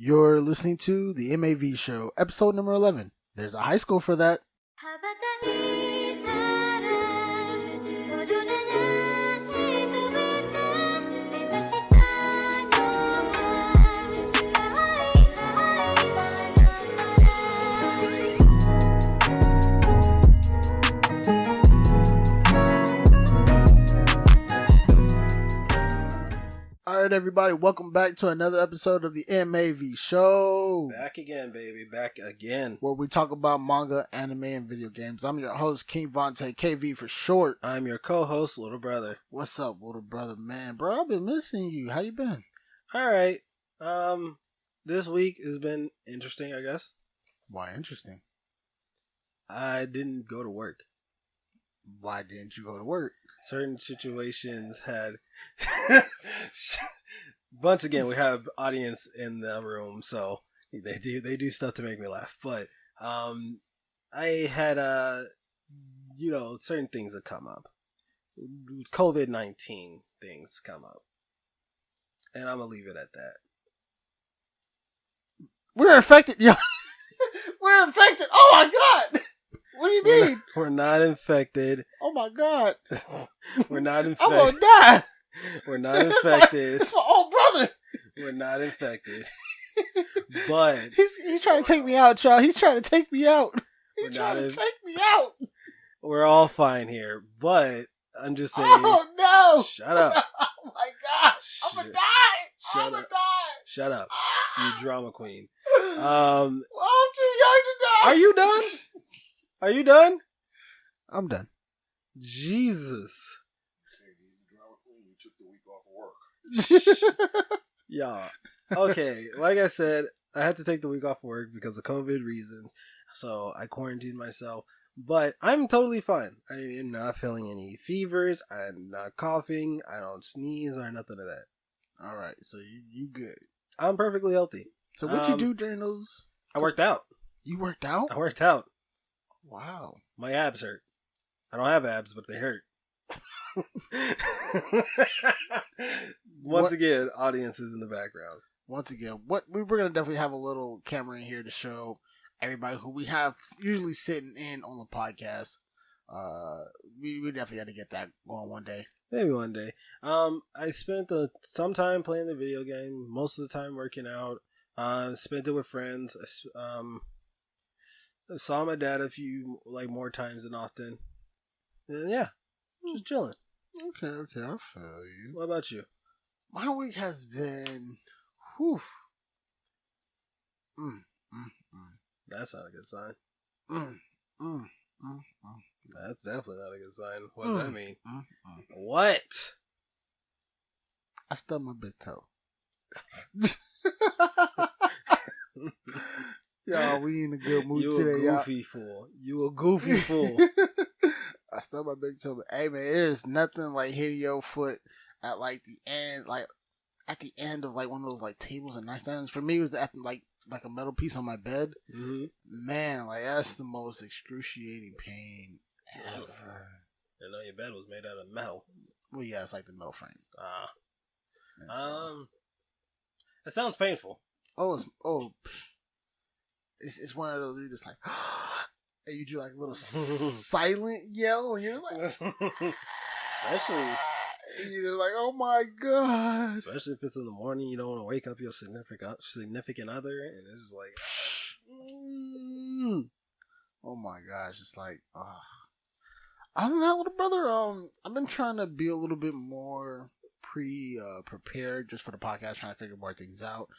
You're listening to the M.A.V show, episode number 11. There's a high school for that. Alright, everybody, welcome back to another episode of the M.A.V show. Back again, baby. Back again. Where we talk about manga, anime, and video games. I'm your host, King Vontae, KV for short. I'm your co-host, Little Brother. What's up, little brother? Man, bro, I've been missing you. How you been? Alright. This week has been interesting, I guess. Why interesting? I didn't go to work. Why didn't you go to work? Certain situations had... Once again, we have audience in the room, so they do stuff to make me laugh. But I had certain things that come up. COVID-19 things come up, and I'm gonna leave it at that. We're infected, yo. We're infected. Oh my god. What do you mean? We're not infected. Oh my god. We're not infected. I'm gonna die. We're not infected. It's my old brother. We're not infected. But he's trying to take me out, y'all. He's trying to take me out. He's trying to take me out. We're all fine here, but I'm just saying. Oh no! Shut up. Oh my gosh! I'm gonna die. I'm gonna die. Shut up, you drama queen. Well, I'm too young to die. Are you done? Are you done? I'm done. Jesus. Yeah. Okay. Like I said, I had to take the week off work because of COVID reasons. So I quarantined myself. But I'm totally fine. I am not feeling any fevers. I'm not coughing. I don't sneeze or nothing of that. Alright, so you good. I'm perfectly healthy. So what'd you do during those? I worked out. You worked out? I worked out. Wow. My abs hurt. I don't have abs, but they hurt. Once again, audiences in the background. Once again, we're gonna definitely have a little camera in here to show everybody who we have usually sitting in on the podcast. We definitely got to get that going one day. Maybe one day. I spent some time playing the video game. Most of the time working out. Spent it with friends. I saw my dad a few more times than often. And yeah, just chilling. Okay, I feel you. What about you? My week has been, whew. That's not a good sign. That's definitely not a good sign. What does that mean? What? I stubbed my big toe. Y'all, we in a good mood today, y'all. You a goofy fool. I stubbed my big toe, but hey man, there's nothing like hitting your foot at the end, at the end of one of those tables and nightstands. For me, it was at like a metal piece on my bed. Mm-hmm. Man, that's the most excruciating pain ever. I know your bed was made out of metal. Well, yeah, it's like the metal frame. It sounds painful. It's one of those where you're just and you do a little silent yell, and you're especially. And you're just oh my god. Especially if it's in the morning, you don't want to wake up your significant other, and it's just oh my gosh, it's other than that, little brother, I've been trying to be a little bit more prepared just for the podcast, trying to figure more things out.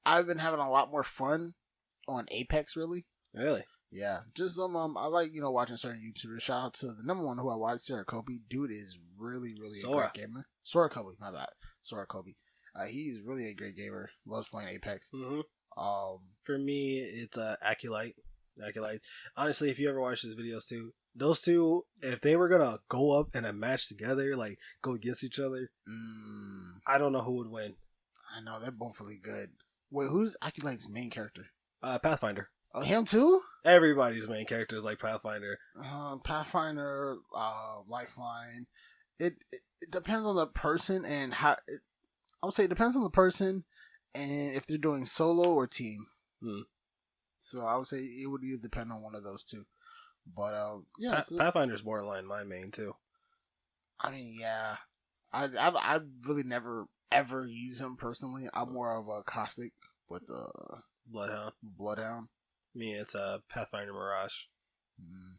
I've been having a lot more fun on Apex, really. Really? Yeah, just I like watching certain YouTubers. Shout out to the number one who I watch, Xyerci. Dude is really a great gamer. Xyerci, my bad. Xyerci. He's really a great gamer. Loves playing Apex. Mm-hmm. For me, it's Acolyte. Honestly, if you ever watch his videos too, those two, if they were gonna go up in a match together, go against each other, I don't know who would win. I know they're both really good. Wait, who's Acolyte's main character? Pathfinder. Oh, him too? Everybody's main character is Pathfinder. Pathfinder, Lifeline. It depends on the person and how. I would say it depends on the person and if they're doing solo or team. Hmm. So I would say it would either depend on one of those two. But yeah, so, Pathfinder's borderline my main too. I mean, yeah, I really never ever use him personally. I'm more of a caustic with the Bloodhound. Me, it's a Pathfinder Mirage. Mm.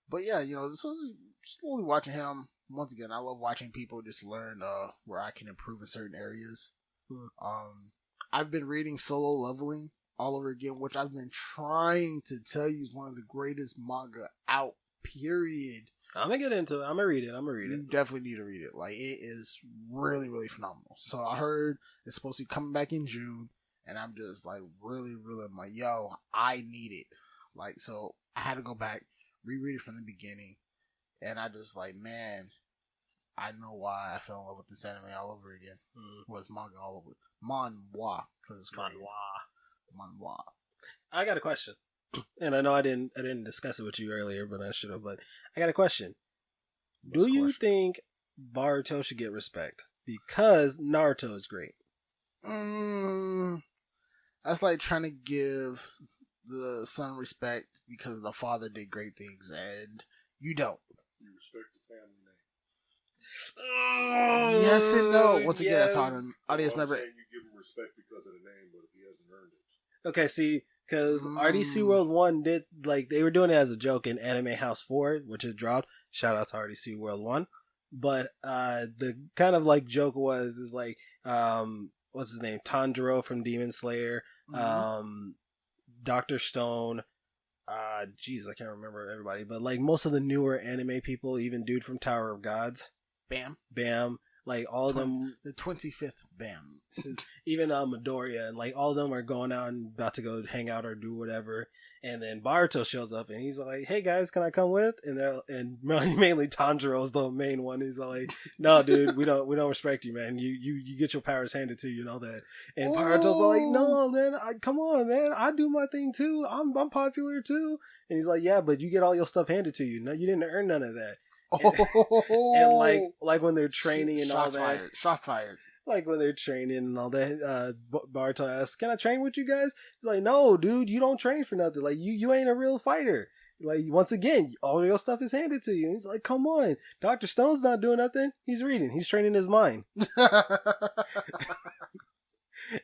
But yeah, so slowly watching him. Once again, I love watching people just learn where I can improve in certain areas. I've been reading Solo Leveling all over again, which I've been trying to tell you is one of the greatest manga out. Period. I'm gonna get into it. I'm gonna read it. You definitely need to read it. Like, it is really, really phenomenal. So I heard it's supposed to be coming back in June, and I'm just like really, really, I'm like, yo, I need it. Like, so I had to go back, reread it from the beginning, and I just like, man, I know why I fell in love with this anime all over again. Was manga all over. Manhwa, because it's Manhwa. I got a question, and I know I didn't discuss it with you earlier, but I should have. But I got a question. Do you think Boruto should get respect because Naruto is great? That's like trying to give the son respect because the father did great things, and you don't. You respect the family name. Yes and no. Once again, that's on an audience member. You give him respect because of the name, but if he hasn't earned it. Okay, see, because RDC World 1 did, like, they were doing it as a joke in Anime House 4, which is dropped. Shout out to RDC World 1. But the kind of, like, joke is like, what's his name? Tanjiro from Demon Slayer, Dr. Stone, jeez, I can't remember everybody, but, like, most of the newer anime people, even dude from Tower of Gods. Bam. Like, all of them. The 25th Bam. Even Midoriya, and, like, all of them are going out and about to go hang out or do whatever. And then Boruto shows up and he's like, hey guys, can I come with? And mainly Tanjiro's the main one. He's like, no, dude, we don't respect you, man. You get your powers handed to you and all that. And Boruto's like, no, man, come on, man. I do my thing too. I'm popular too. And he's like, yeah, but you get all your stuff handed to you. No, you didn't earn none of that. And like when they're training and all that. Shots fired. Like when they're training and all that, Boruto asks, can I train with you guys? He's like, no, dude, you don't train for nothing. Like, you ain't a real fighter. Like, once again, all your stuff is handed to you. And he's like, come on. Dr. Stone's not doing nothing. He's reading. He's training his mind.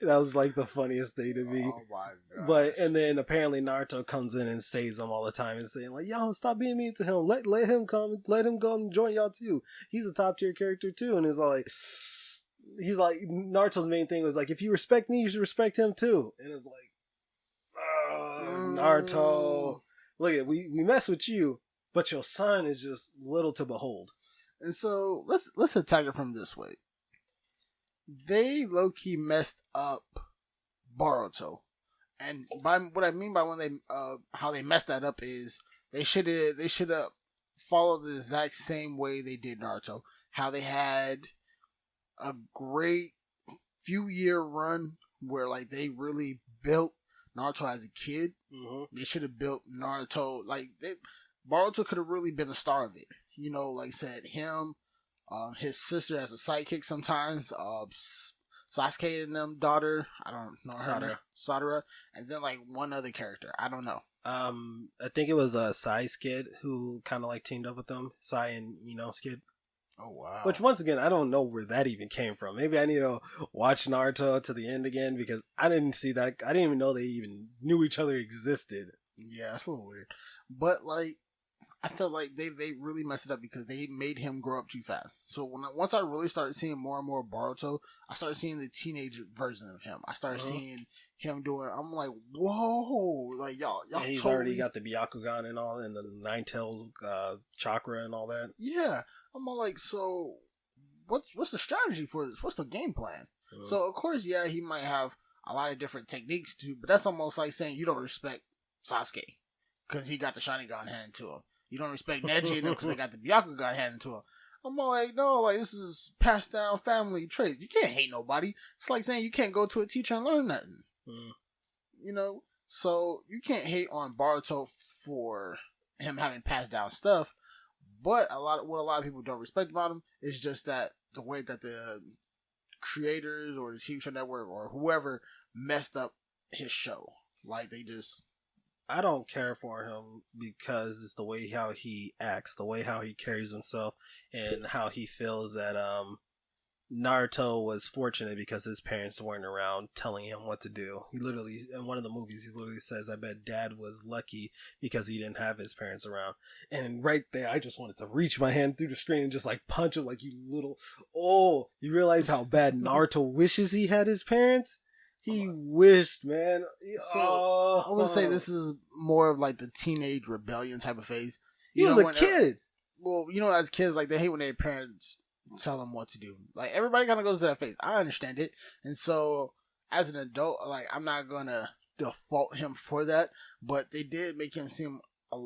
That was like the funniest thing to me. Oh my god! But and then apparently Naruto comes in and saves him all the time and saying like, "Yo, stop being mean to him. Let him come and join y'all too. He's a top tier character too." And he's like Naruto's main thing was like, "If you respect me, you should respect him too." And it's like, Naruto, look at we mess with you, but your son is just little to behold. And so let's attack it from this way. They low-key messed up Boruto, and by what I mean by when they how they messed that up is they should have followed the exact same way they did Naruto. How they had a great few-year run where like they really built Naruto as a kid. They should have built Naruto Boruto could have really been the star of it. Like I said, him. His sister as a sidekick sometimes. Sasuke and them daughter. I don't know her name. Sadara. And then like one other character. I don't know. I think it was Sai's kid who kind of like teamed up with them. Sai and Ino's kid. Oh wow. Which once again, I don't know where that even came from. Maybe I need to watch Naruto to the end again because I didn't see that. I didn't even know they even knew each other existed. Yeah, it's a little weird. But like, I felt like they really messed it up because they made him grow up too fast. So once I really started seeing more and more Boruto, I started seeing the teenage version of him. I started seeing him doing. I'm like, whoa, like y'all. And he's already got the Byakugan and all, and the nine-tailed chakra and all that. Yeah, I'm all like, so what's the strategy for this? What's the game plan? So of course, yeah, he might have a lot of different techniques too, but that's almost like saying you don't respect Sasuke because he got the Sharingan handed to him. You don't respect Neji and them because they got the Byakugan handed to him. I'm all like, no, like this is passed down family traits. You can't hate nobody. It's like saying you can't go to a teacher and learn nothing. So you can't hate on Boruto for him having passed down stuff. But what a lot of people don't respect about him is just that the way that the creators or the TV show network or whoever messed up his show. Like they just. I don't care for him because it's the way how he acts, the way how he carries himself, and how he feels that Naruto was fortunate because his parents weren't around telling him what to do. He literally, in one of the movies, he literally says, I bet dad was lucky because he didn't have his parents around. And right there, I just wanted to reach my hand through the screen and just like punch him like, you little, oh, you realize how bad Naruto wishes he had his parents? He wished, man. So, I would say this is more of like the teenage rebellion type of phase. He was a kid. Well, as kids, like they hate when their parents tell them what to do. Like everybody kind of goes to that phase. I understand it, and so as an adult, like I'm not gonna default him for that. But they did make him seem a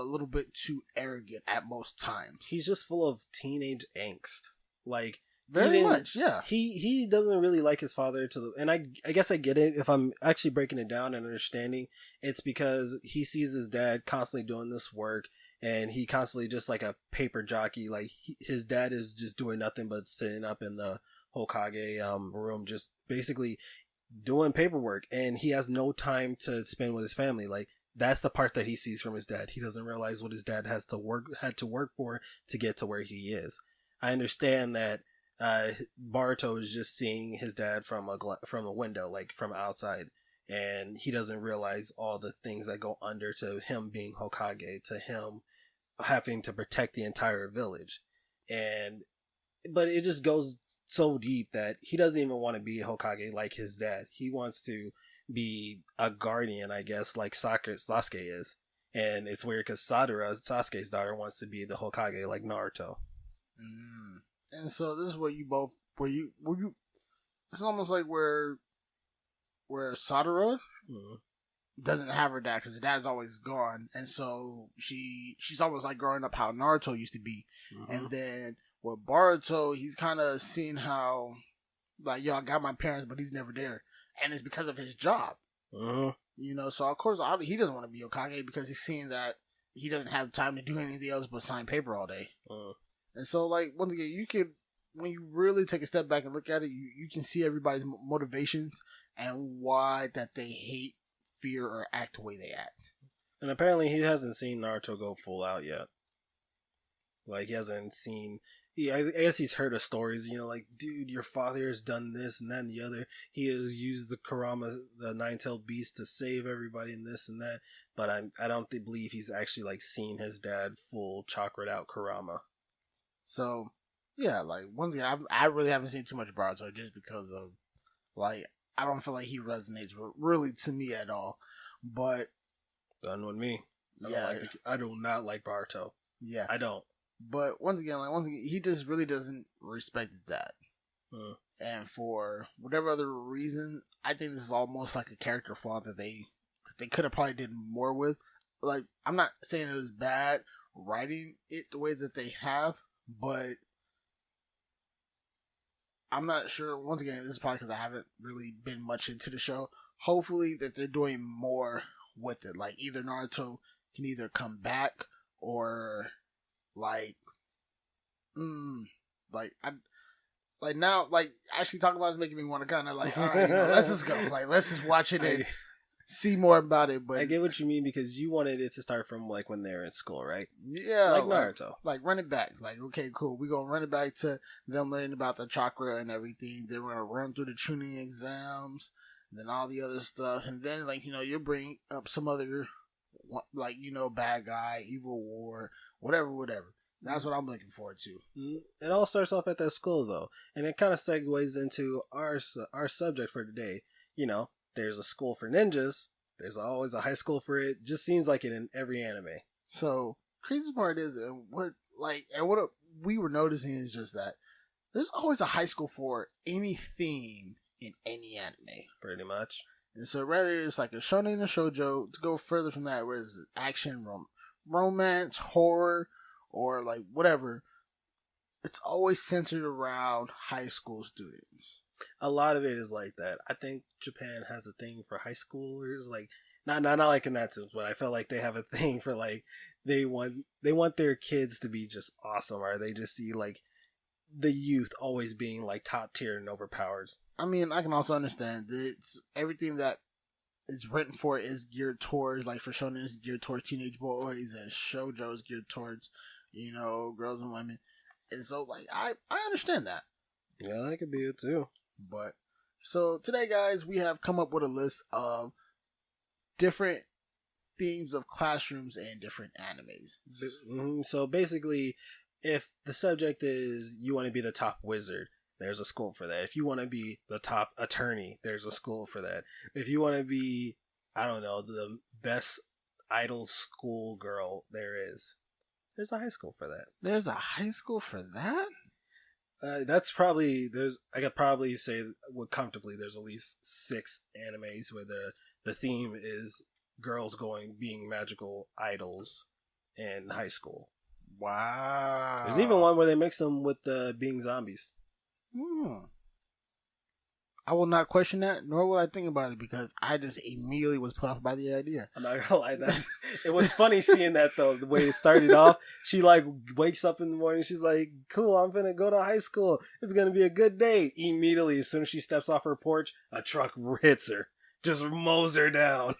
little bit too arrogant at most times. He's just full of teenage angst. Like very much, yeah. He doesn't really like his father and I guess I get it if I'm actually breaking it down and understanding. It's because he sees his dad constantly doing this work. And he constantly just like a paper jockey. Like his dad is just doing nothing but sitting up in the Hokage room, just basically doing paperwork. And he has no time to spend with his family. Like that's the part that he sees from his dad. He doesn't realize what his dad had to work for to get to where he is. I understand that Baruto is just seeing his dad from a window, like from outside. And he doesn't realize all the things that go under to him being Hokage, to him having to protect the entire village. But it just goes so deep that he doesn't even want to be a Hokage like his dad. He wants to be a guardian, I guess, like Sasuke is. And it's weird because Sadara, Sasuke's daughter, wants to be the Hokage like Naruto. And so this is where it's almost like where Sadara doesn't have her dad because her dad's always gone, and so she's almost like growing up how Naruto used to be. And then with Boruto, he's kind of seeing how like I got my parents, but he's never there, and it's because of his job. So of course he doesn't want to be Hokage because he's seeing that he doesn't have time to do anything else but sign paper all day. And so like once again, you can. When you really take a step back and look at it, you can see everybody's motivations and why that they hate, fear, or act the way they act. And apparently he hasn't seen Naruto go full out yet. Like, he hasn't seen... I guess he's heard of stories, like, dude, your father has done this and that and the other. He has used the Kurama, the nine-tailed beast, to save everybody and this and that. But I don't believe he's actually, like, seen his dad full chakra'd out Kurama. So... yeah, like, once again, I really haven't seen too much Boruto just because of, like, I don't feel like he resonates really to me at all. But... done with me. I do not like Boruto. Yeah. I don't. But once again, he just really doesn't respect his dad. And for whatever other reason, I think this is almost like a character flaw that they could have probably did more with. Like, I'm not saying it was bad writing it the way that they have, but... I'm not sure. Once again, this is probably because I haven't really been much into the show. Hopefully that they're doing more with it. Like either Naruto can either come back or actually talking about it is making me want to kind of like, all right, let's just go. Like let's just watch it and see more about it. But I get what you mean because you wanted it to start from like when they're in school, right? Yeah, like Naruto. Like run it back. Like okay, cool. We're gonna run it back to them learning about the chakra and everything. Then we're gonna run through the tuning exams, and then all the other stuff, and then you bring up some other bad guy, evil war, whatever. That's what I'm looking forward to. It all starts off at that school though, and it kind of segues into our subject for today. There's a school for ninjas. There's always a high school for it. Just seems like it in every anime. So crazy part is, what we were noticing is just that there's always a high school for anything in any anime. Pretty much. And so whether it's like a shonen or shoujo, to go further from that, where it's action, romance, horror, or like whatever, it's always centered around high school students. A lot of it is like that. I think Japan has a thing for high schoolers, like not like in that sense, but I feel like they have a thing for like they want their kids to be just awesome, or they just see like the youth always being like top tier and overpowered. I mean, I can also understand that it's everything that is written for is geared towards, like for shonen is geared towards teenage boys, and shoujo is geared towards, girls and women. And so, like, I understand that. Yeah, that could be it too. But so today, guys, we have come up with a list of different themes of classrooms and different animes. So basically, if the subject is you want to be the top wizard, there's a school for that. If you want to be the top attorney, there's a school for that. If you want to be, I don't know, the best idol school girl there's a high school for that. There's a high school for that? That's probably, I could probably say comfortably there's at least 6 animes where the theme is girls being magical idols in high school. Wow. There's even one where they mix them with being zombies. I will not question that, nor will I think about it, because I just immediately was put off by the idea. I'm not gonna lie, it was funny seeing that though. The way it started off, she like wakes up in the morning, she's like, "Cool, I'm gonna go to high school. It's gonna be a good day." Immediately, as soon as she steps off her porch, a truck hits her, just mows her down.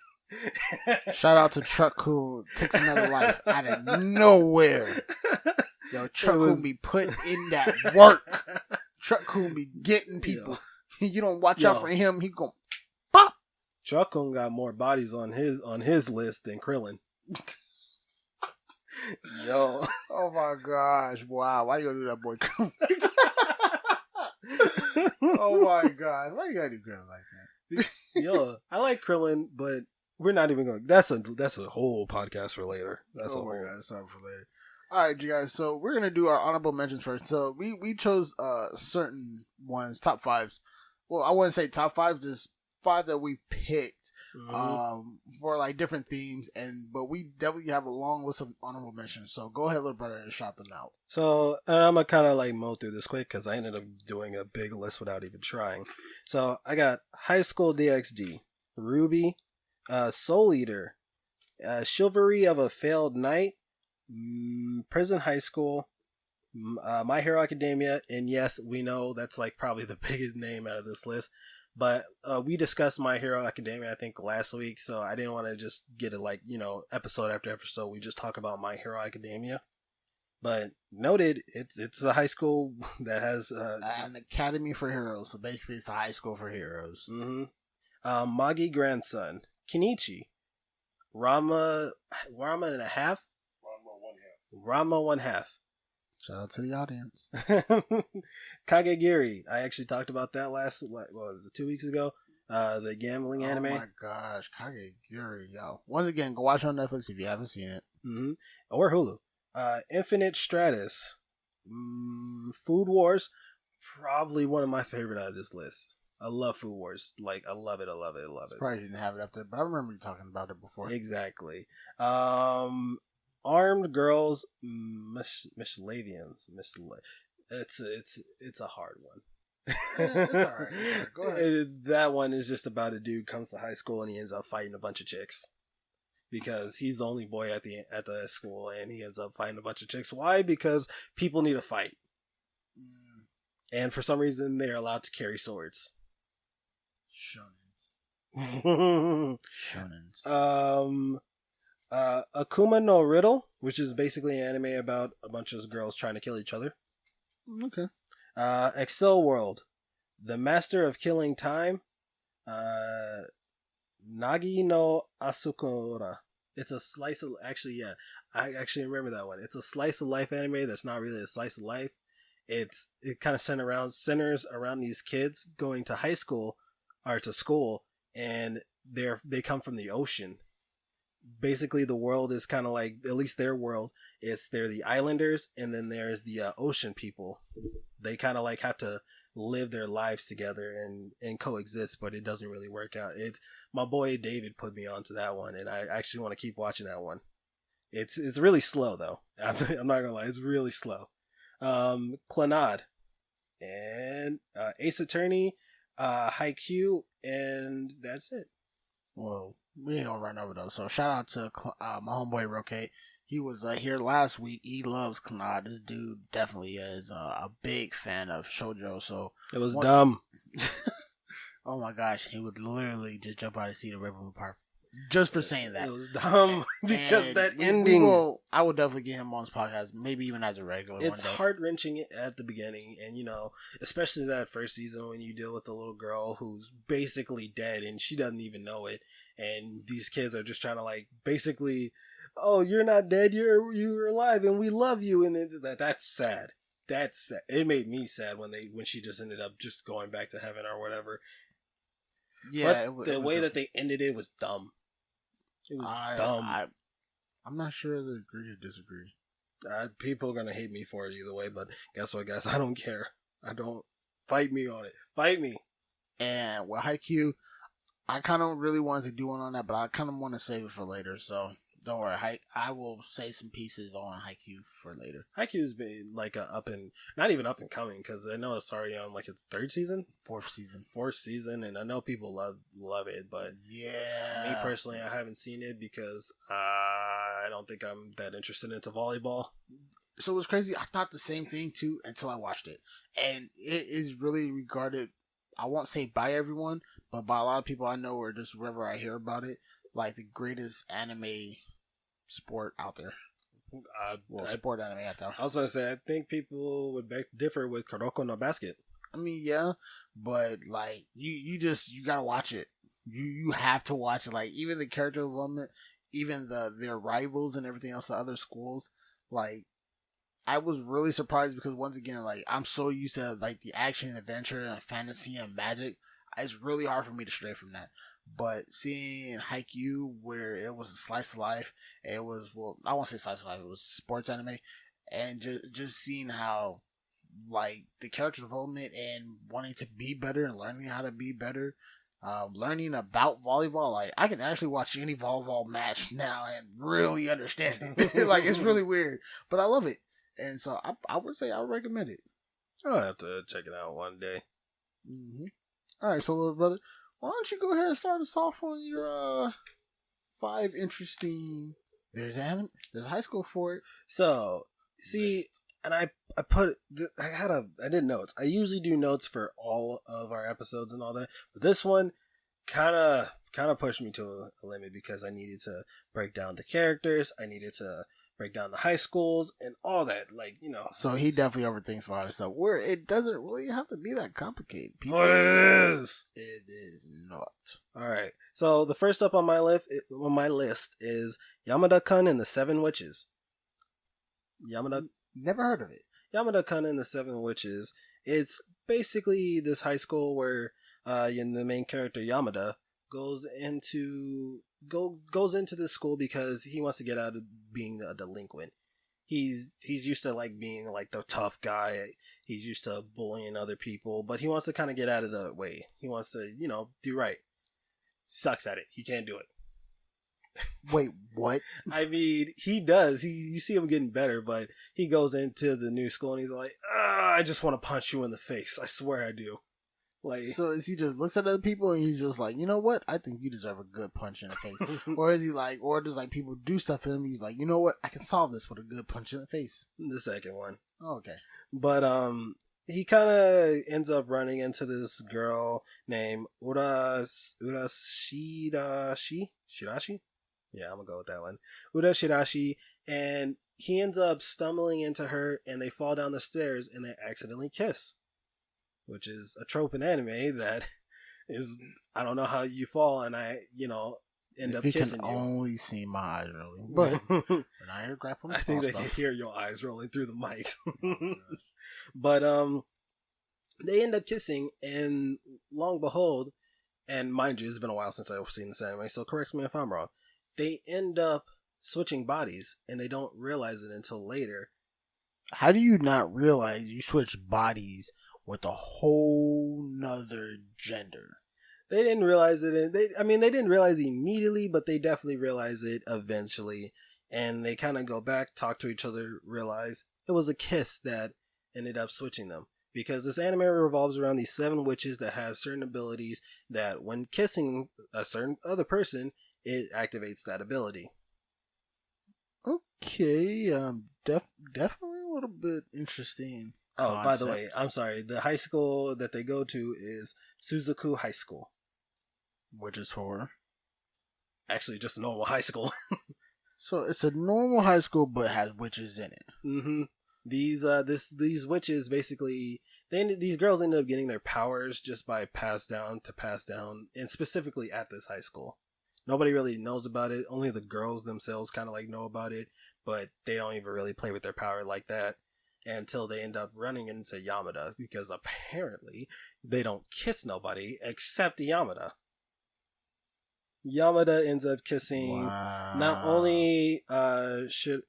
Shout out to Truck-kun, takes another life out of nowhere. Yo, Truck-kun be put in that work. Truck-kun be getting people. You don't watch out for him, he gon' pop. Truck-kun got more bodies on his list than Krillin. Yo. Oh my gosh. Wow. Why you gonna do that, boy? Oh my god. Why you gotta do Krillin like that? Yo, I like Krillin, but we're not even going. That's a whole podcast for later. That's my god, that's something for later. All right, you guys. So we're gonna do our honorable mentions first. So we chose certain ones, top 5s. Well, I wouldn't say top 5s. Just 5 that we've picked for like different themes, but we definitely have a long list of honorable mentions. So go ahead, little brother, and shout them out. So I'm gonna kind of like mow through this quick because I ended up doing a big list without even trying. So I got High School DxD, Ruby, Soul Eater, Chivalry of a Failed Knight, Prison High School, My Hero Academia, and yes, we know that's like probably the biggest name out of this list, but we discussed My Hero Academia I think last week, so I didn't want to just get it like, episode after episode. We just talk about My Hero Academia. But noted, it's a high school that has an academy for heroes. So basically, it's a high school for heroes. Magi Grandson, Kenichi, Rama and a half, Rama one half. Shout out to the audience. Kagegiri. I actually talked about that was it 2 weeks ago? The gambling anime. Oh my gosh, Kagegiri, yo! Once again, go watch it on Netflix if you haven't seen it, or Hulu. Infinite Stratus, Food Wars, probably one of my favorite out of this list. I love Food Wars. Like, I love it. Probably didn't have it up there, but I remember you talking about it before. Exactly. Armed Girls, Miscellavians. It's a hard one. It's alright. Go ahead. That one is just about a dude comes to high school and he ends up fighting a bunch of chicks. Because he's the only boy at the school, and he ends up fighting a bunch of chicks. Why? Because people need a fight, and for some reason they're allowed to carry swords. Shonens. Akuma no Riddle, which is basically an anime about a bunch of girls trying to kill each other. Okay. Excel World, The Master of Killing Time. Nagi no Asukura. It's a slice of... Actually, yeah. I actually remember that one. It's a slice of life anime that's not really a slice of life. It kind of centers around these kids going to high school, or to school, and they come from the ocean. Basically, the world is kind of like, at least their world, they're the islanders, and then there's the ocean people. They kind of like have to live their lives together and coexist, but it doesn't really work out. My boy David put me onto that one, and I actually want to keep watching that one. It's really slow though. I'm not gonna lie, it's really slow. Clannad and Ace Attorney, Haikyuu, and that's it. Well, we ain't gonna run over those. So shout out to my homeboy Roque. He was here last week. He loves Kanad. This dude definitely is a big fan of shoujo. So It was dumb. Oh my gosh, he would literally just jump out of the seat and rip him apart just for saying that. It was dumb because And that ending. I will definitely get him on this podcast, maybe even as a regular. It's one day. heart wrenching at the beginning, and especially that first season when you deal with the little girl who's basically dead and she doesn't even know it, and these kids are just trying to basically, oh, you're not dead, you're alive, and we love you, and that's sad. That's sad. It made me sad when she just ended up just going back to heaven or whatever. Yeah, but the way that they ended it was dumb. It was dumb. I'm not sure to agree or disagree. People are gonna hate me for it either way, but guess what, guys? I don't care. I don't. Fight me on it. Fight me. And with Haikyuu, I kind of really wanted to do one on that, but I kind of want to save it for later. So don't worry. I will say some pieces on Haikyuu for later. Haikyuu's been not even up and coming, because I know it's already on its fourth season, and I know people love it, but yeah, me personally, I haven't seen it because I don't think I'm that interested into volleyball. So it was crazy. I thought the same thing too until I watched it, and it is really regarded, I won't say by everyone, but by a lot of people I know, or just wherever I hear about it, like the greatest anime sport out there. Sport anime out there. I was going to say, I think people would differ with Kuroko no Basket. I mean, yeah, but you gotta watch it. You have to watch it. Even the character development, even their rivals and everything else, the other schools. I was really surprised because once again, I'm so used to the action and adventure and fantasy and magic. It's really hard for me to stray from that. But seeing Haikyuu, where it was a slice of life, it was, I won't say slice of life, it was sports anime, and just seeing how, the character development and wanting to be better and learning how to be better, learning about volleyball, I can actually watch any volleyball match now and really understand it. It's really weird, but I love it. And so I would say I would recommend it. I'll have to check it out one day. Mm-hmm. All right, so little brother, why don't you go ahead and start us off on your 5 interesting. There's high school for it. So see, and I did notes. I usually do notes for all of our episodes and all that, but this one kind of pushed me to a limit because I needed to break down the characters. I needed to break down the high schools and all that, So he definitely overthinks a lot of stuff. Where it doesn't really have to be that complicated. What it is? It is not. All right. So the first up on my list is Yamada-kun and the Seven Witches. Never heard of it. Yamada-kun and the Seven Witches. It's basically this high school where the main character Yamada goes into this school because he wants to get out of being a delinquent. He's used to being the tough guy. He's used to bullying other people, but he wants to kind of get out of the way. He wants to, do right. Sucks at it. He can't do it. Wait, what? I mean, he does. You see him getting better, but he goes into the new school and he's like, I just want to punch you in the face. I swear I do. So is he just looks at other people and he's just like, you know what? I think you deserve a good punch in the face. Or is he or does people do stuff to him? He's like, you know what? I can solve this with a good punch in the face. The second one. Oh, okay. But he kind of ends up running into this girl named Shirashi. Yeah, I'm gonna go with that one. Ura Shirashi, and he ends up stumbling into her, and they fall down the stairs, and they accidentally kiss. Which is a trope in anime that is, I don't know how you fall and I, end up kissing you. You can only see my eyes rolling. But when I hear grappling, I think they can hear your eyes rolling through the mic. But they end up kissing, and long and behold, and mind you, it's been a while since I've seen this anime, so correct me if I'm wrong. They end up switching bodies, and they don't realize it until later. How do you not realize you switch bodies with a whole nother gender? They didn't realize it. They didn't realize it immediately, but they definitely realize it eventually. And they kind of go back, talk to each other, realize it was a kiss that ended up switching them. Because this anime revolves around these 7 witches that have certain abilities that when kissing a certain other person, it activates that ability. Okay, definitely a little bit interesting. Oh, by the Concept. way, I'm sorry. The high school that they go to is Suzuku High School. Which is for. Actually, just a normal high school. So it's a normal high school, but has witches in it. Mm-hmm. These witches basically these girls ended up getting their powers just by pass down, and specifically at this high school. Nobody really knows about it. Only the girls themselves kind of like know about it, but they don't even really play with their power like that until they end up running into Yamada because apparently they don't kiss nobody except Yamada. Yamada ends up kissing not only Shirashi.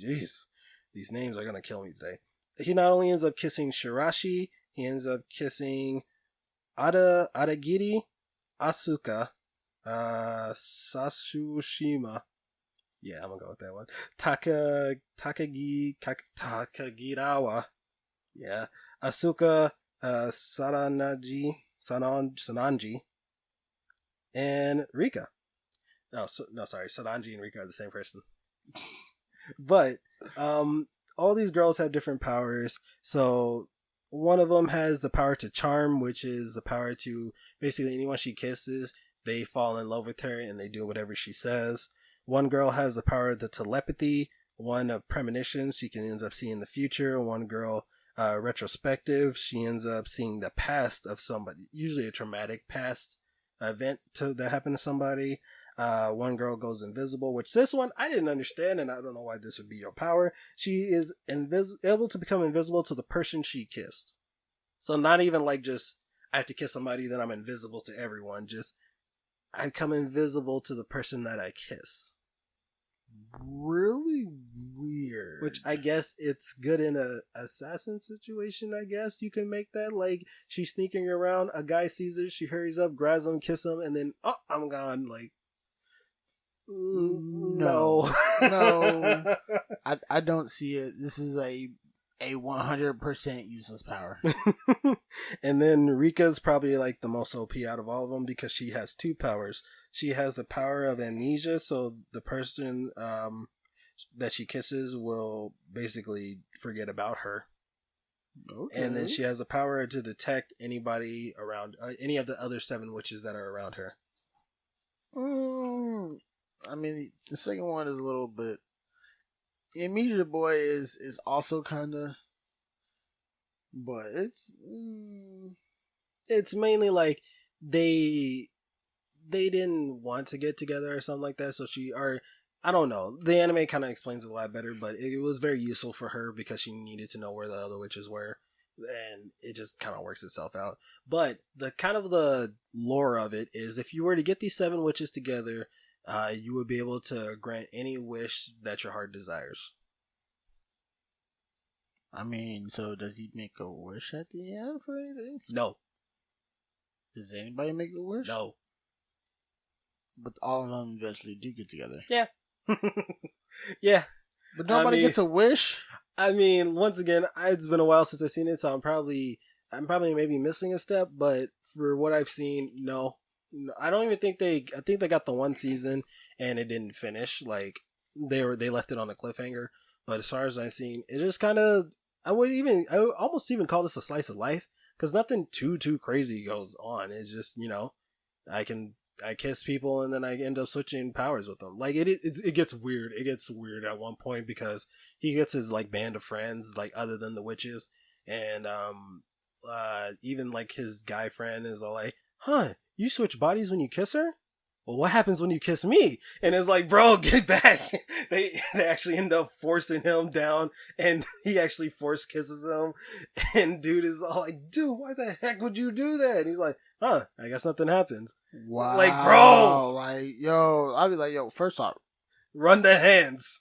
Jeez, these names are gonna kill me today. He not only ends up kissing Shirashi, he ends up kissing Adagiri, Asuka, Sasushima. Yeah, I'm gonna go with that one. Takagirawa. Yeah, Asuka, Sananji, and Rika. No, sorry, Sananji and Rika are the same person. But all these girls have different powers. So one of them has the power to charm, which is the power to basically anyone she kisses, they fall in love with her and they do whatever she says. One girl has the power of the telepathy, one of premonitions, she can end up seeing the future. One girl, retrospective, she ends up seeing the past of somebody, usually a traumatic past event that happened to somebody. One girl goes invisible, which this one I didn't understand, and I don't know why this would be your power. She is able to become invisible to the person she kissed. So not even like just I have to kiss somebody, then I'm invisible to everyone. Just I become invisible to the person that I kiss. Really weird. Which I guess it's good in a assassin situation. I guess you can make that like she's sneaking around, a guy sees her, she hurries up, grabs him, kiss him, and then I'm gone. Like no. I don't see it. This is a 100% useless power. And then Rika's probably like the most OP out of all of them because she has two powers. She has the power of amnesia, so the person that she kisses will basically forget about her. Okay. And then she has the power to detect anybody around, any of the other 7 witches that are around her. I mean, the second one is a little bit. Amnesia Boy is also kind of, but it's mainly like they didn't want to get together or something like that. So I don't know. The anime kind of explains it a lot better, but it was very useful for her because she needed to know where the other witches were, and it just kind of works itself out. But the kind of the lore of it is, if you were to get these 7 witches together, you would be able to grant any wish that your heart desires. I mean, so does he make a wish at the end for anything? No. Does anybody make a wish? No. But all of them eventually do get together. Yeah. Yeah. But nobody gets a wish? I mean, once again, it's been a while since I've seen it, so I'm probably maybe missing a step, but for what I've seen, no. I don't even think I think they got the 1 season and it didn't finish. Like they left it on a cliffhanger. But as far as I've seen, it just kind of, I would almost even call this a slice of life, because nothing too crazy goes on. It's just, I kiss people and then I end up switching powers with them. Like it gets weird. It gets weird at one point because he gets his like band of friends, like other than the witches, and even like his guy friend is all like, "Huh, you switch bodies when you kiss her? Well, what happens when you kiss me?" And it's like, bro, get back. They actually end up forcing him down, and he actually force kisses him. And dude is all like, "Dude, why the heck would you do that?" And he's like, "Huh, I guess nothing happens." Wow. Like, bro. Like, yo, I'd be like, yo, first off, run the hands.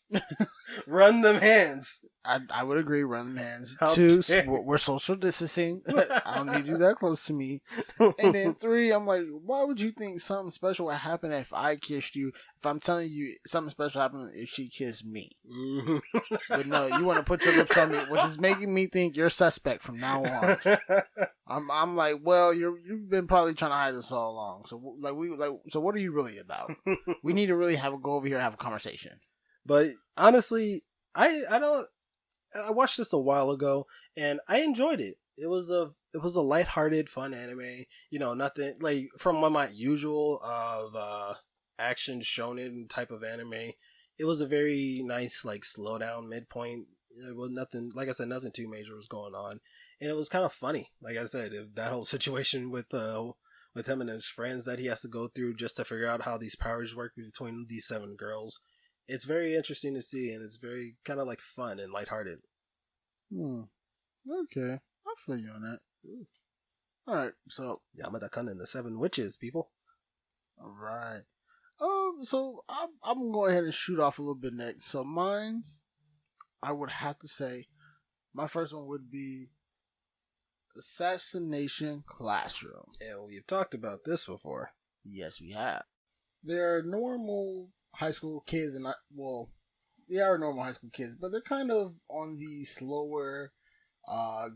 Run them hands. I would agree. Run the hands. How 2, dare you. we're social distancing. I don't need you that close to me. And then 3, I'm like, why would you think something special would happen if I kissed you? If I'm telling you something special happened if she kissed me. But no, you want to put your lips on me, which is making me think you're suspect from now on. I'm like, well, you've been probably trying to hide this all along. So so what are you really about? We need to really go over here and have a conversation. But honestly, I watched this a while ago and I enjoyed it. It was a lighthearted, fun anime. You know, nothing like from my usual of action shonen type of anime. It was a very nice like slow down midpoint. It was nothing, like I said, nothing too major was going on, and it was kind of funny. Like I said, that whole situation with him and his friends that he has to go through just to figure out how these powers work between these 7 girls. It's very interesting to see, and it's very kind of like fun and lighthearted. Okay, I feel you on that. All right, so Yamada-kun and the 7 witches, people. all right. So I'm going to go ahead and shoot off a little bit next. So mine's, I would have to say, my first one would be Assassination Classroom. Yeah, we've talked about this before. Yes, we have. They're normal high school kids, and they are normal high school kids, but they're kind of on the slower,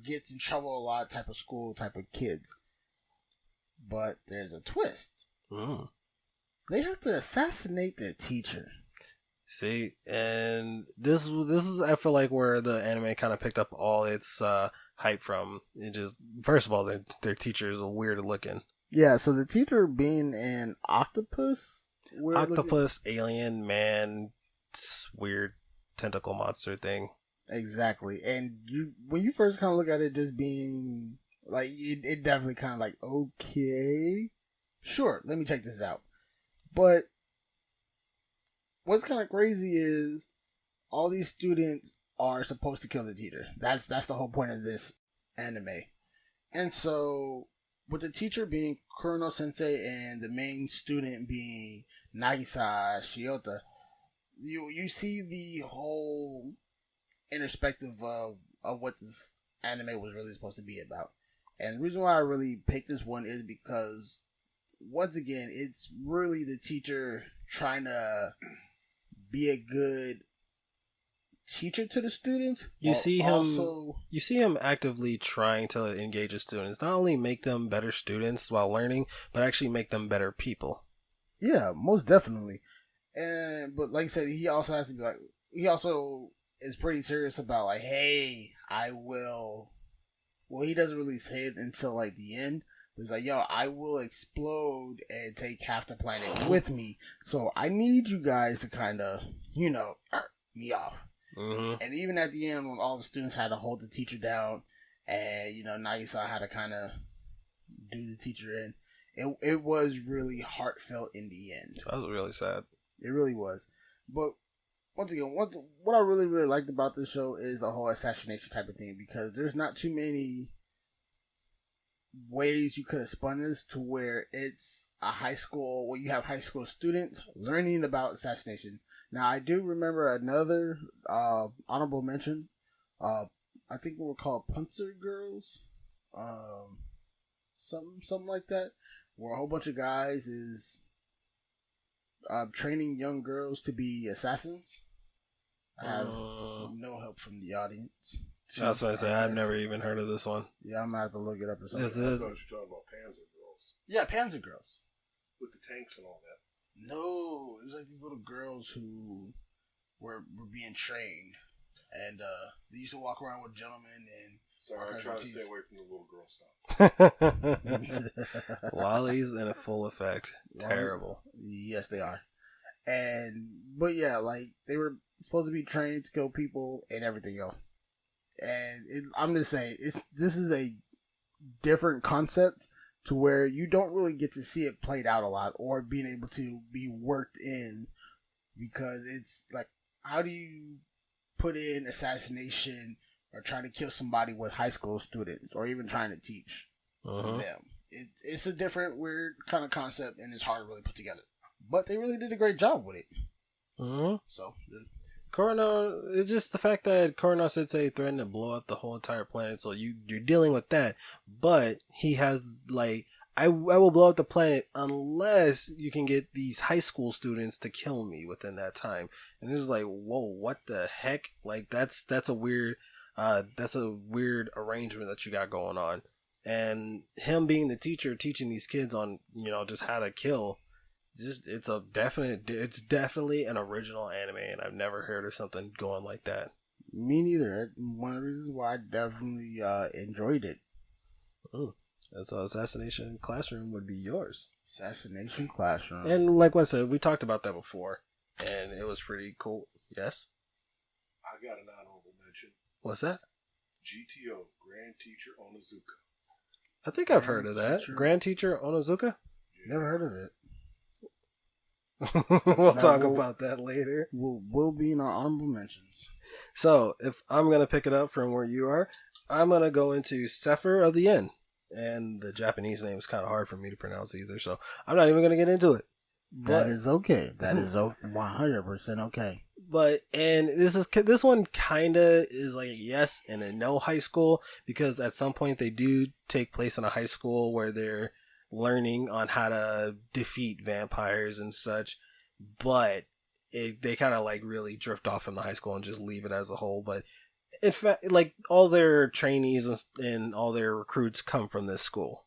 gets in trouble a lot type of school type of kids. But there's a twist. They have to assassinate their teacher. See, and this is I feel like where the anime kind of picked up all its hype from. It just, first of all, their teacher is weird looking. Yeah, so the teacher being an octopus, alien, man, weird tentacle monster thing. Exactly, and when you first kind of look at it, just being like it definitely kind of like, okay, sure, let me check this out. But what's kind of crazy is all these students are supposed to kill the teacher. That's the whole point of this anime. And so, with the teacher being Kurono Sensei and the main student being Nagisa Shiota, you see the whole introspective of what this anime was really supposed to be about. And the reason why I really picked this one is because, once again, it's really the teacher trying to be a good teacher to the students. You see him actively trying to engage his students, not only make them better students while learning, but actually make them better people. Yeah, most definitely. But like I said, he also has to be like, he also is pretty serious about like, hey, I will. Well, he doesn't really say it until like the end. But he's like, yo, I will explode and take half the planet with me. So I need you guys to kind of, me off. Mm-hmm. And even at the end, when all the students had to hold the teacher down, and Nagisa had to kind of do the teacher in, it was really heartfelt in the end. That was really sad. It really was. But once again, what I really, really liked about this show is the whole assassination type of thing, because there's not too many ways you could have spun this to where it's a high school, where you have high school students learning about assassination. Now, I do remember another honorable mention. I think we were called Punzer Girls, something like that, where a whole bunch of guys is training young girls to be assassons. I have no help from the audience. That's what I say. I've never even heard of this one. Yeah, I'm gonna have to look it up or something. I thought you were talking about Panzer Girls. Yeah, Panzer Girls. With the tanks and all that. No, it was like these little girls who were being trained, and they used to walk around with gentlemen and. Sorry, I'm trying to stay away from the little girl stuff. Lollies in a full effect. Terrible. Yes, they are. But yeah, like they were supposed to be trained to kill people and everything else. And I'm just saying, this is a different concept to where you don't really get to see it played out a lot or being able to be worked in, because it's like, how do you put in assassination or trying to kill somebody with high school students or even trying to teach them? It's a different, weird kind of concept, and it's hard to really put together. But they really did a great job with it. So Korono, it's just the fact that Korono Sensei threatened to blow up the whole entire planet, so you're dealing with that. But he has, like, I will blow up the planet unless you can get these high school students to kill me within that time. And it's like, whoa, what the heck? Like, that's a weird arrangement that you got going on. And him being the teacher teaching these kids on, just how to kill, it's definitely an original anime, and I've never heard of something going like that. Me neither. That's one of the reasons why I definitely enjoyed it. So Assassination Classroom would be yours. Assassination Classroom. And like I said, we talked about that before, and it was pretty cool. Yes? I got an honorable mention. What's that? GTO, Grand Teacher Onizuka. I think I've heard of that. Grand Teacher Onizuka? Yeah. Never heard of it. We'll talk about that later. We'll be in our honorable mentions. So, if I'm going to pick it up from where you are, I'm going to go into Sefer of the Inn. And the Japanese name is kind of hard for me to pronounce either, so I'm not even going to get into it. That is okay. That is 100% okay. And this one kind of is like a yes and a no high school, because at some point they do take place in a high school where they're learning on how to defeat vampires and such, but they kind of like really drift off from the high school and just leave it as a whole. But in fact, like, all their trainees and all their recruits come from this school.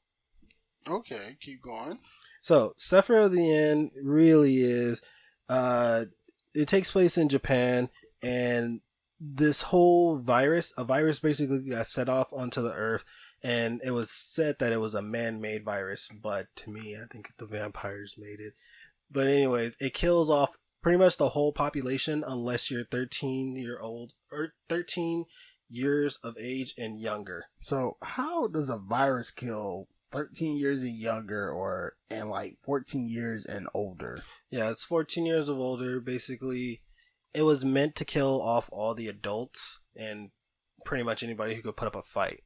Okay, keep going. So Sefer of the Inn really is, it takes place in Japan, and this whole a virus basically got set off onto the earth. And it was said that it was a man-made virus, but to me, I think the vampires made it. But anyways, it kills off pretty much the whole population unless you're 13 years of age and younger. So how does a virus kill 13 years and younger, and like 14 years and older? Yeah, it's 14 years of older. Basically, it was meant to kill off all the adults and pretty much anybody who could put up a fight.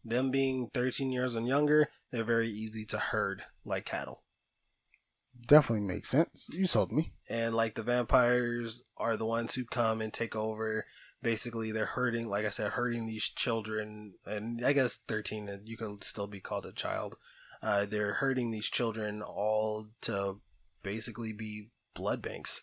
Them being 13 years and younger, they're very easy to herd like cattle. Definitely makes sense. You sold me. And like the vampires are the ones who come and take over. Basically, they're herding, like I said, herding these children. And I guess 13, you could still be called a child. They're herding these children all to basically be blood banks.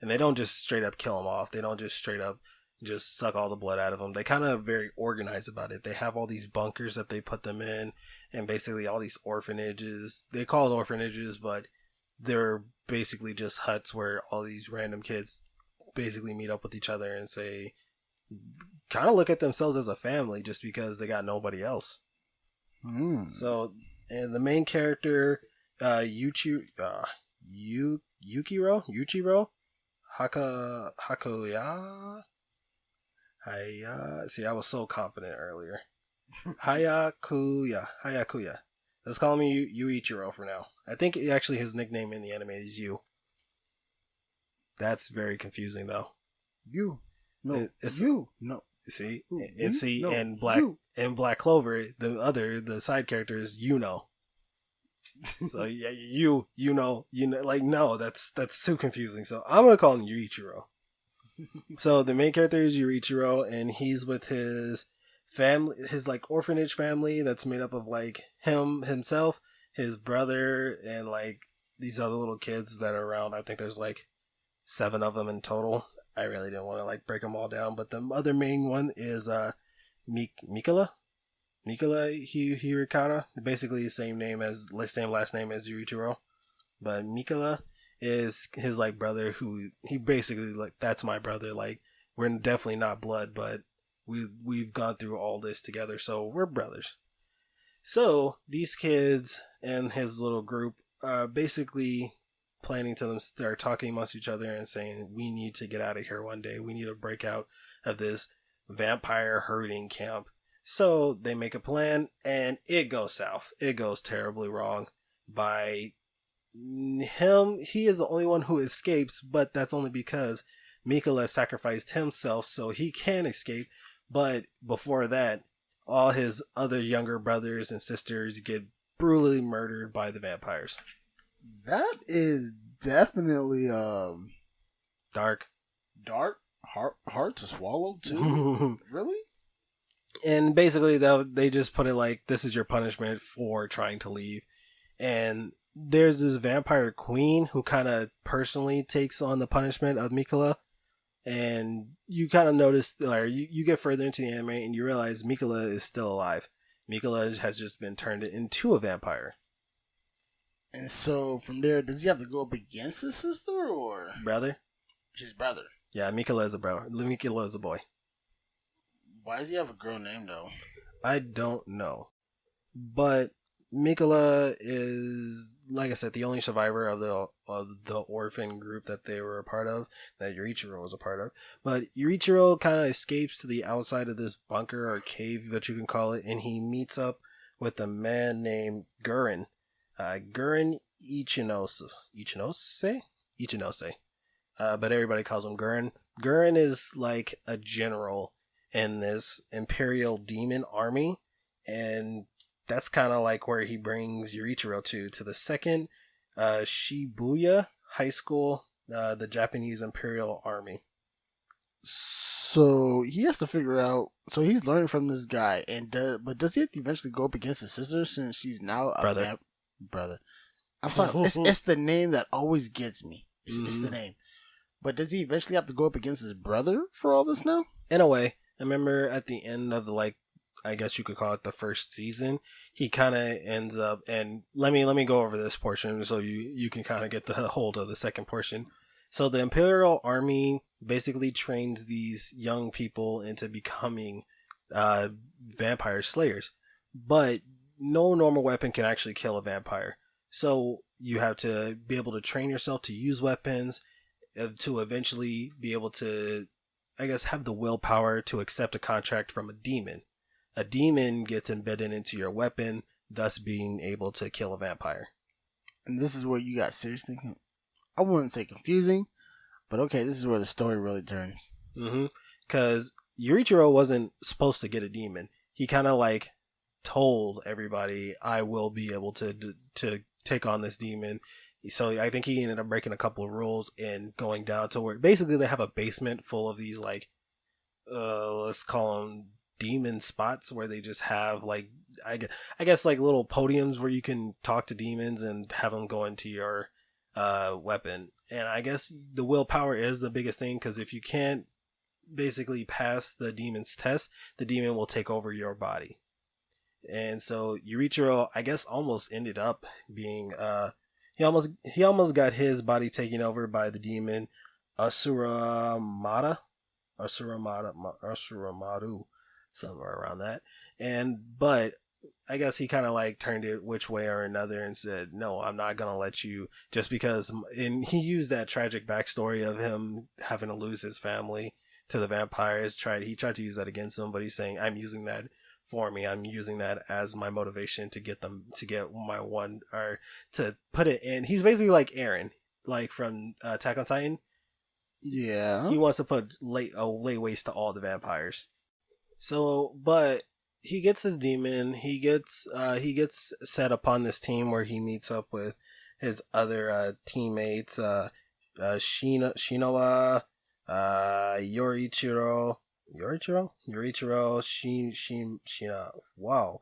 And they don't just straight up kill them off. They don't just straight up just suck all the blood out of them. They kind of very organized about it. They have all these bunkers that they put them in, and basically all these orphanages. They call it orphanages, but they're basically just huts where all these random kids basically meet up with each other and say, kind of look at themselves as a family just because they got nobody else. So, and the main character, Yukiro Hakuya. See, I was so confident earlier. Hayakuya. Let's call me Yuichiro for now. I think actually his nickname in the anime is Yu. That's very confusing though. You. No. It's you. No. See? You, And see, no, and Black Clover, the side character is Yuno. So yeah, you know, like, no, that's too confusing. So I'm going to call him Yuichiro. So the main character is Yuichiro, and he's with his family, his like orphanage family that's made up of like himself, his brother, and like these other little kids that are around. I think there's like 7 of them in total. I really didn't want to like break them all down, but the other main one is Mikola Hirikata. Basically the same last name as Yuichiro, but Mikola is his like brother, who he basically like, that's my brother. Like, we're definitely not blood, but we've gone through all this together, so we're brothers. So these kids and his little group are basically planning to start talking amongst each other and saying, we need to get out of here one day. We need to break out of this vampire herding camp. So they make a plan, and it goes south. It goes terribly wrong. By him, he is the only one who escapes, but that's only because Mikola sacrificed himself so he can escape. But before that, all his other younger brothers and sisters get brutally murdered by the vampires. That is definitely dark, hard to swallow too. Really? And basically, they just put it like, this is your punishment for trying to leave. And there's this vampire queen who kind of personally takes on the punishment of Mikola. And you kind of notice, or you get further into the anime and you realize Mikola is still alive. Mikola has just been turned into a vampire. And so from there, does he have to go up against his sister or Brother? his brother? Yeah, Mikola is a bro. Mikola is a boy. Why does he have a girl name though? I don't know. But Mikola is, like I said, the only survivor of the orphan group that they were a part of, that Yurichiro was a part of. But Yurichiro kind of escapes to the outside of this bunker or cave, what you can call it, and he meets up with a man named Guren. Guren Ichinose? But everybody calls him Guren. Guren is like a general in this Imperial Demon Army, and that's kind of like where he brings Yurichiro to the second Shibuya High School, the Japanese Imperial Army. So he has to figure out. So he's learning from this guy, but does he have to eventually go up against his sister since she's now a Brother? Brother. I'm sorry. It's the name that always gets me. It's the name. But does he eventually have to go up against his brother for all this now? In a way, I remember at the end of I guess you could call it the first season, he kind of ends up, and let me go over this portion so you can kind of get the hold of the second portion. So the Imperial Army basically trains these young people into becoming vampire slayers, but no normal weapon can actually kill a vampire. So you have to be able to train yourself to use weapons, to eventually be able to, I guess, have the willpower to accept a contract from a demon. A demon gets embedded into your weapon, thus being able to kill a vampire. And this is where you got seriously, I wouldn't say confusing, but okay, this is where the story really turns. Because Yurichiro wasn't supposed to get a demon. He kind of like told everybody, I will be able to take on this demon. So I think he ended up breaking a couple of rules and going down to where basically they have a basement full of these like, let's call them demon spots, where they just have like, I guess like little podiums where you can talk to demons and have them go into your weapon. And I guess the willpower is the biggest thing, because if you can't basically pass the demon's test, the demon will take over your body. And so Yurichiro, I guess, almost ended up being he almost got his body taken over by the demon Asuramadu, somewhere around that. But I guess he kind of like turned it which way or another and said, no, I'm not going to let you, just because. And he used that tragic backstory of him having to lose his family to the vampires. He tried to use that against him, but he's saying, I'm using that for me. I'm using that as my motivation to get my one, or to put it in. He's basically like Eren, like from Attack on Titan. Yeah. He wants to put lay waste to all the vampires. So, but he gets his demon. He gets set upon this team where he meets up with his other teammates, Shinoa, Yurichiro, Shina. Wow,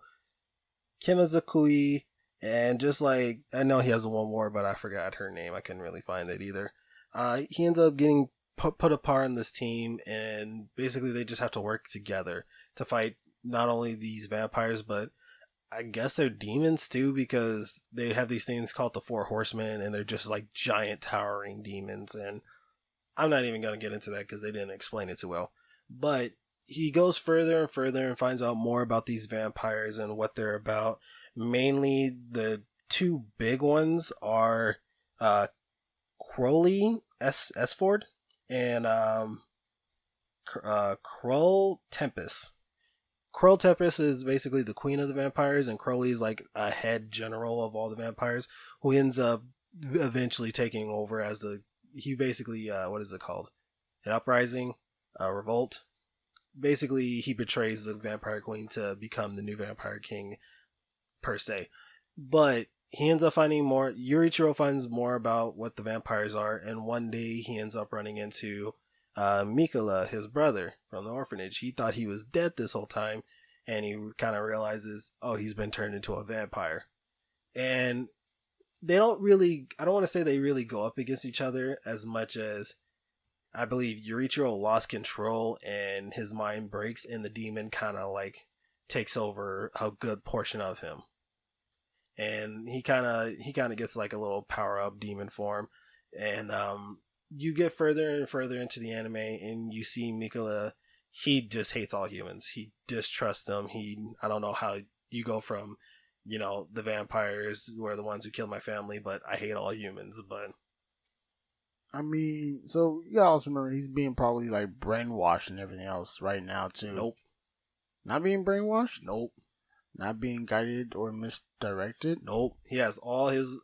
Kimazukui, and just like, I know he has one more, but I forgot her name. I couldn't really find it either. He ends up getting put apart in this team, and basically they just have to work together to fight not only these vampires, but I guess they're demons too, because they have these things called the Four Horsemen, and they're just like giant towering demons. And I'm not even going to get into that because they didn't explain it too well. But he goes further and further and finds out more about these vampires and what they're about. Mainly the two big ones are Crowley Esford and Krull Tempest. Krull Tempest is basically the queen of the vampires, and Crowley is like a head general of all the vampires, who ends up eventually taking over as he basically, what is it called? An uprising? A revolt? Basically, he betrays the vampire queen to become the new vampire king, per se. But he ends up finding more. Yurichiro finds more about what the vampires are, and one day he ends up running into Mikula, his brother from the orphanage, he thought he was dead this whole time, and he kind of realizes, oh, he's been turned into a vampire. And they don't really, I don't want to say they really go up against each other as much as I believe Yurichiro lost control and his mind breaks, and the demon kind of like takes over a good portion of him. And he kind of gets like a little power up demon form, and you get further and further into the anime, and you see Mikula. He just hates all humans. He distrusts them. I don't know how you go from, the vampires were the ones who killed my family, but I hate all humans. But I mean, so you gotta also remember he's being probably like brainwashed and everything else right now too. nope, Not being brainwashed? nope, Not being guided or misdirected? nope. He has all his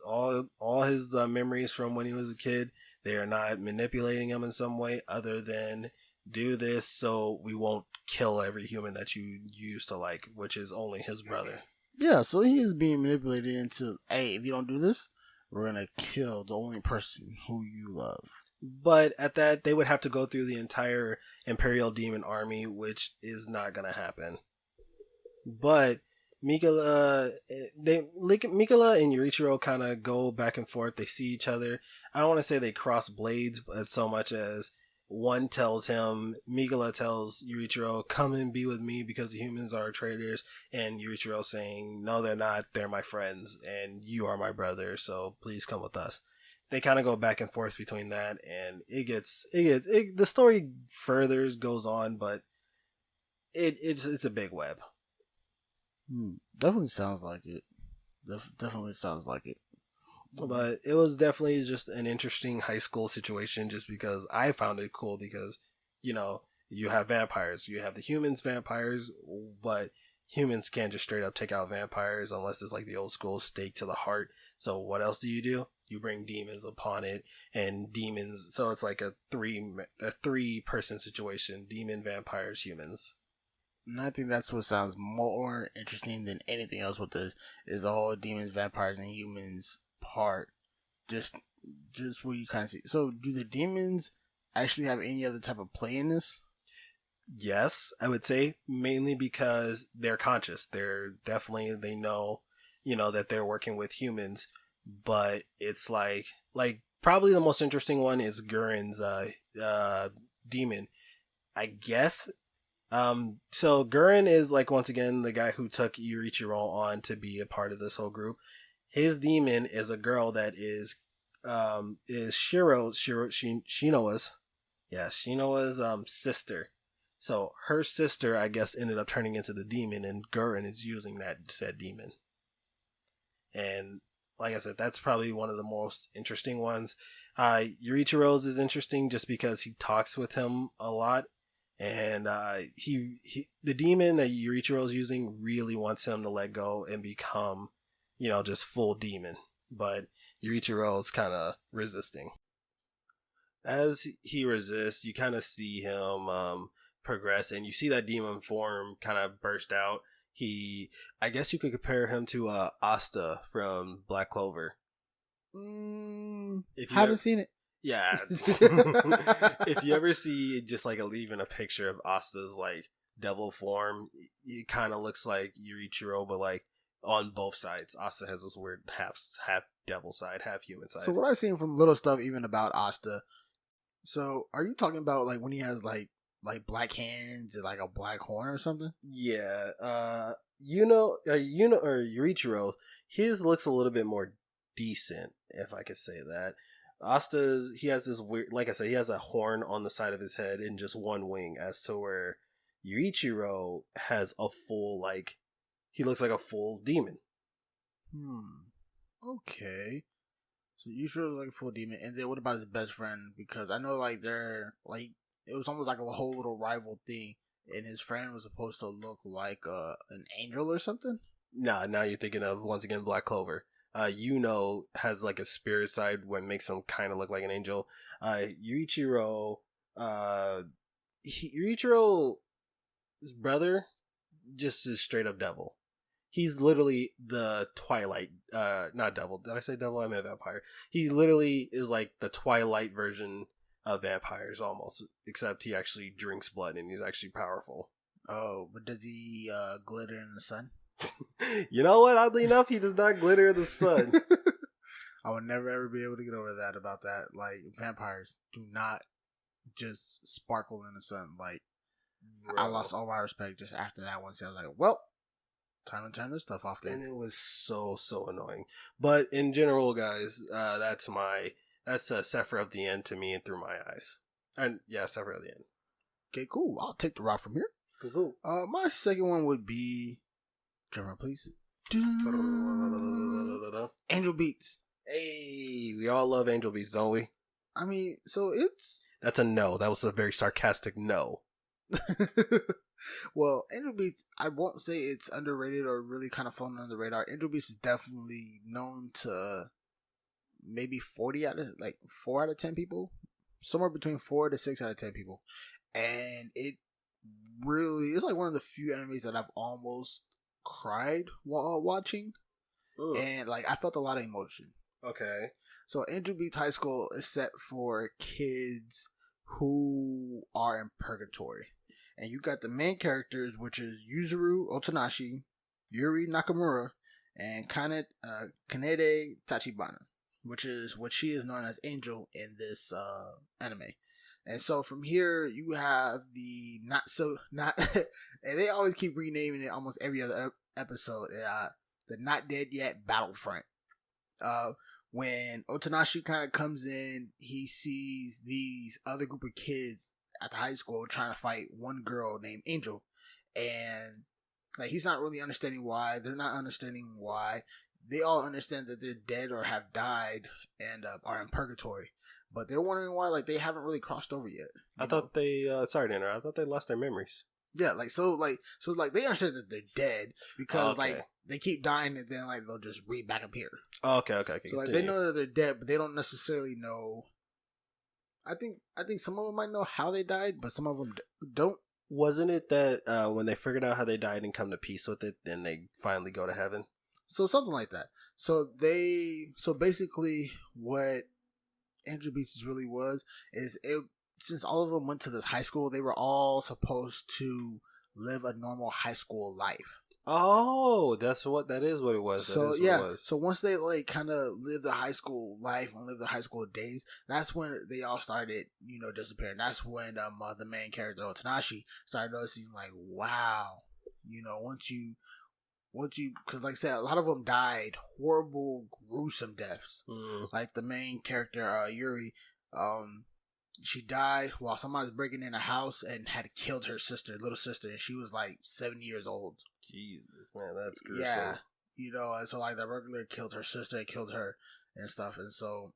memories from when he was a kid. They are not manipulating him in some way other than do this so we won't kill every human that you used to like, which is only his brother. Yeah, so he is being manipulated into, hey, if you don't do this, we're gonna kill the only person who you love. But at that, they would have to go through the entire Imperial Demon Army, which is not going to happen. But Mikula and Yurichiro kind of go back and forth. They see each other. I don't want to say they cross blades as so much as Mikula tells Yurichiro, come and be with me because the humans are traitors. And Yurichiro saying, no, they're not. They're my friends and you are my brother. So please come with us. They kind of go back and forth between that, and the story furthers goes on, but it's a big web. Definitely sounds like it. Definitely sounds like it. But it was definitely just an interesting high school situation, just because I found it cool because, you have vampires, you have the humans vampires, but humans can't just straight up take out vampires unless it's like the old school stake to the heart. So what else do? You bring demons upon it, and demons. So it's like a three person situation: demon, vampires, humans. And I think that's what sounds more interesting than anything else with this is the whole demons, vampires, and humans part. Just where you kind of see. So, do the demons actually have any other type of play in this? Yes, I would say mainly because they're conscious. They know, that they're working with humans, but it's like probably the most interesting one is Gurren's demon, I guess. So Gurren is like once again the guy who took Yurichiro on to be a part of this whole group. His demon is a girl that is Shinoa's sister. So her sister, I guess, ended up turning into the demon, and Gurren is using that said demon. And like I said, that's probably one of the most interesting ones. Yurichiro's is interesting just because he talks with him a lot, and the demon that Yurichiro's using really wants him to let go and become, just full demon. But Yurichiro's kind of resisting. As he resists, you kind of see him progress, and you see that demon form kind of burst out. I guess you could compare him to Asta from Black Clover. If you haven't seen it, yeah. If you ever see just like even a picture of Asta's like devil form, it kind of looks like Yurichiro, but like on both sides. Asta has this weird half devil side, half human side. So what I've seen from little stuff, even about Asta. So are you talking about like when he has like black hands and like a black horn or something? Yeah. Or Yurichiro, his looks a little bit more decent, if I could say that. He has this weird, like I said, he has a horn on the side of his head and just one wing, as to where Yurichiro has a full, he looks like a full demon. Okay. So Yurichiro is like a full demon, and then what about his best friend? Because I know they're it was almost like a whole little rival thing, and his friend was supposed to look like an angel or something. Nah, now you're thinking of once again Black Clover. Has like a spirit side what makes him kind of look like an angel. Yurichiro's brother just is straight up devil. He's literally the Twilight, not devil. Did I say devil? I meant vampire. He literally is like the Twilight version vampires almost, except he actually drinks blood and he's actually powerful. Oh, but does he glitter in the sun? You know what? Oddly enough, he does not glitter in the sun. I would never ever be able to get over that about that. Like, vampires do not just sparkle in the sun. Like, I lost all my respect just after that one scene. I was like, well, time to turn this stuff off then. And it was so annoying. But in general, guys, that's Sephiroth of the End to me and through my eyes. And yeah, Sephiroth of the End. Okay, cool. I'll take the route from here. Cool. My second one would be, drummer please. Angel Beats. Hey, we all love Angel Beats, don't we? I mean, so it's... That's a no. That was a very sarcastic no. Well, Angel Beats, I won't say it's underrated or really kind of flown under the radar. Angel Beats is definitely known to maybe 4 out of 10 people, somewhere between 4 to 6 out of 10 people, and it's like one of the few animes that I've almost cried while watching. Ooh. And like I felt a lot of emotion. Okay. So Angel Beats High School is set for kids who are in purgatory. And you got the main characters, which is Yuzuru Otonashi, Yuri Nakamura, and Kanede Tachibana, which is what she is known as Angel in this anime. And so from here, you have the and they always keep renaming it almost every other episode, the Not Dead Yet Battlefront. When Otonashi kind of comes in, he sees these other group of kids at the high school trying to fight one girl named Angel, and like he's not really understanding why. They're not understanding why. They all understand that they're dead or have died and are in purgatory, but they're wondering why. Like they haven't really crossed over yet. I thought they sorry to interrupt. I thought they lost their memories. Yeah, so they understand that they're dead because like they keep dying and then like they'll just back up here. Okay. So like they know that they're dead, but they don't necessarily know. I think some of them might know how they died, but some of them don't. Wasn't it that when they figured out how they died and come to peace with it, then they finally go to heaven? So something like that. So basically what Angel Beats really was is it. Since all of them went to this high school, they were all supposed to live a normal high school life. Oh, that is what it was. So so once they like kind of live their high school life and live their high school days, that's when they all started, disappearing. That's when the main character Otanashi started noticing like, wow, once you, because like I said, a lot of them died horrible, gruesome deaths. Like the main character Yuri, she died while somebody was breaking in a house and had killed her little sister, and she was like 7 years old. Jesus, man, that's gruesome. Yeah, and so like the burglar killed her sister and killed her and stuff, and so.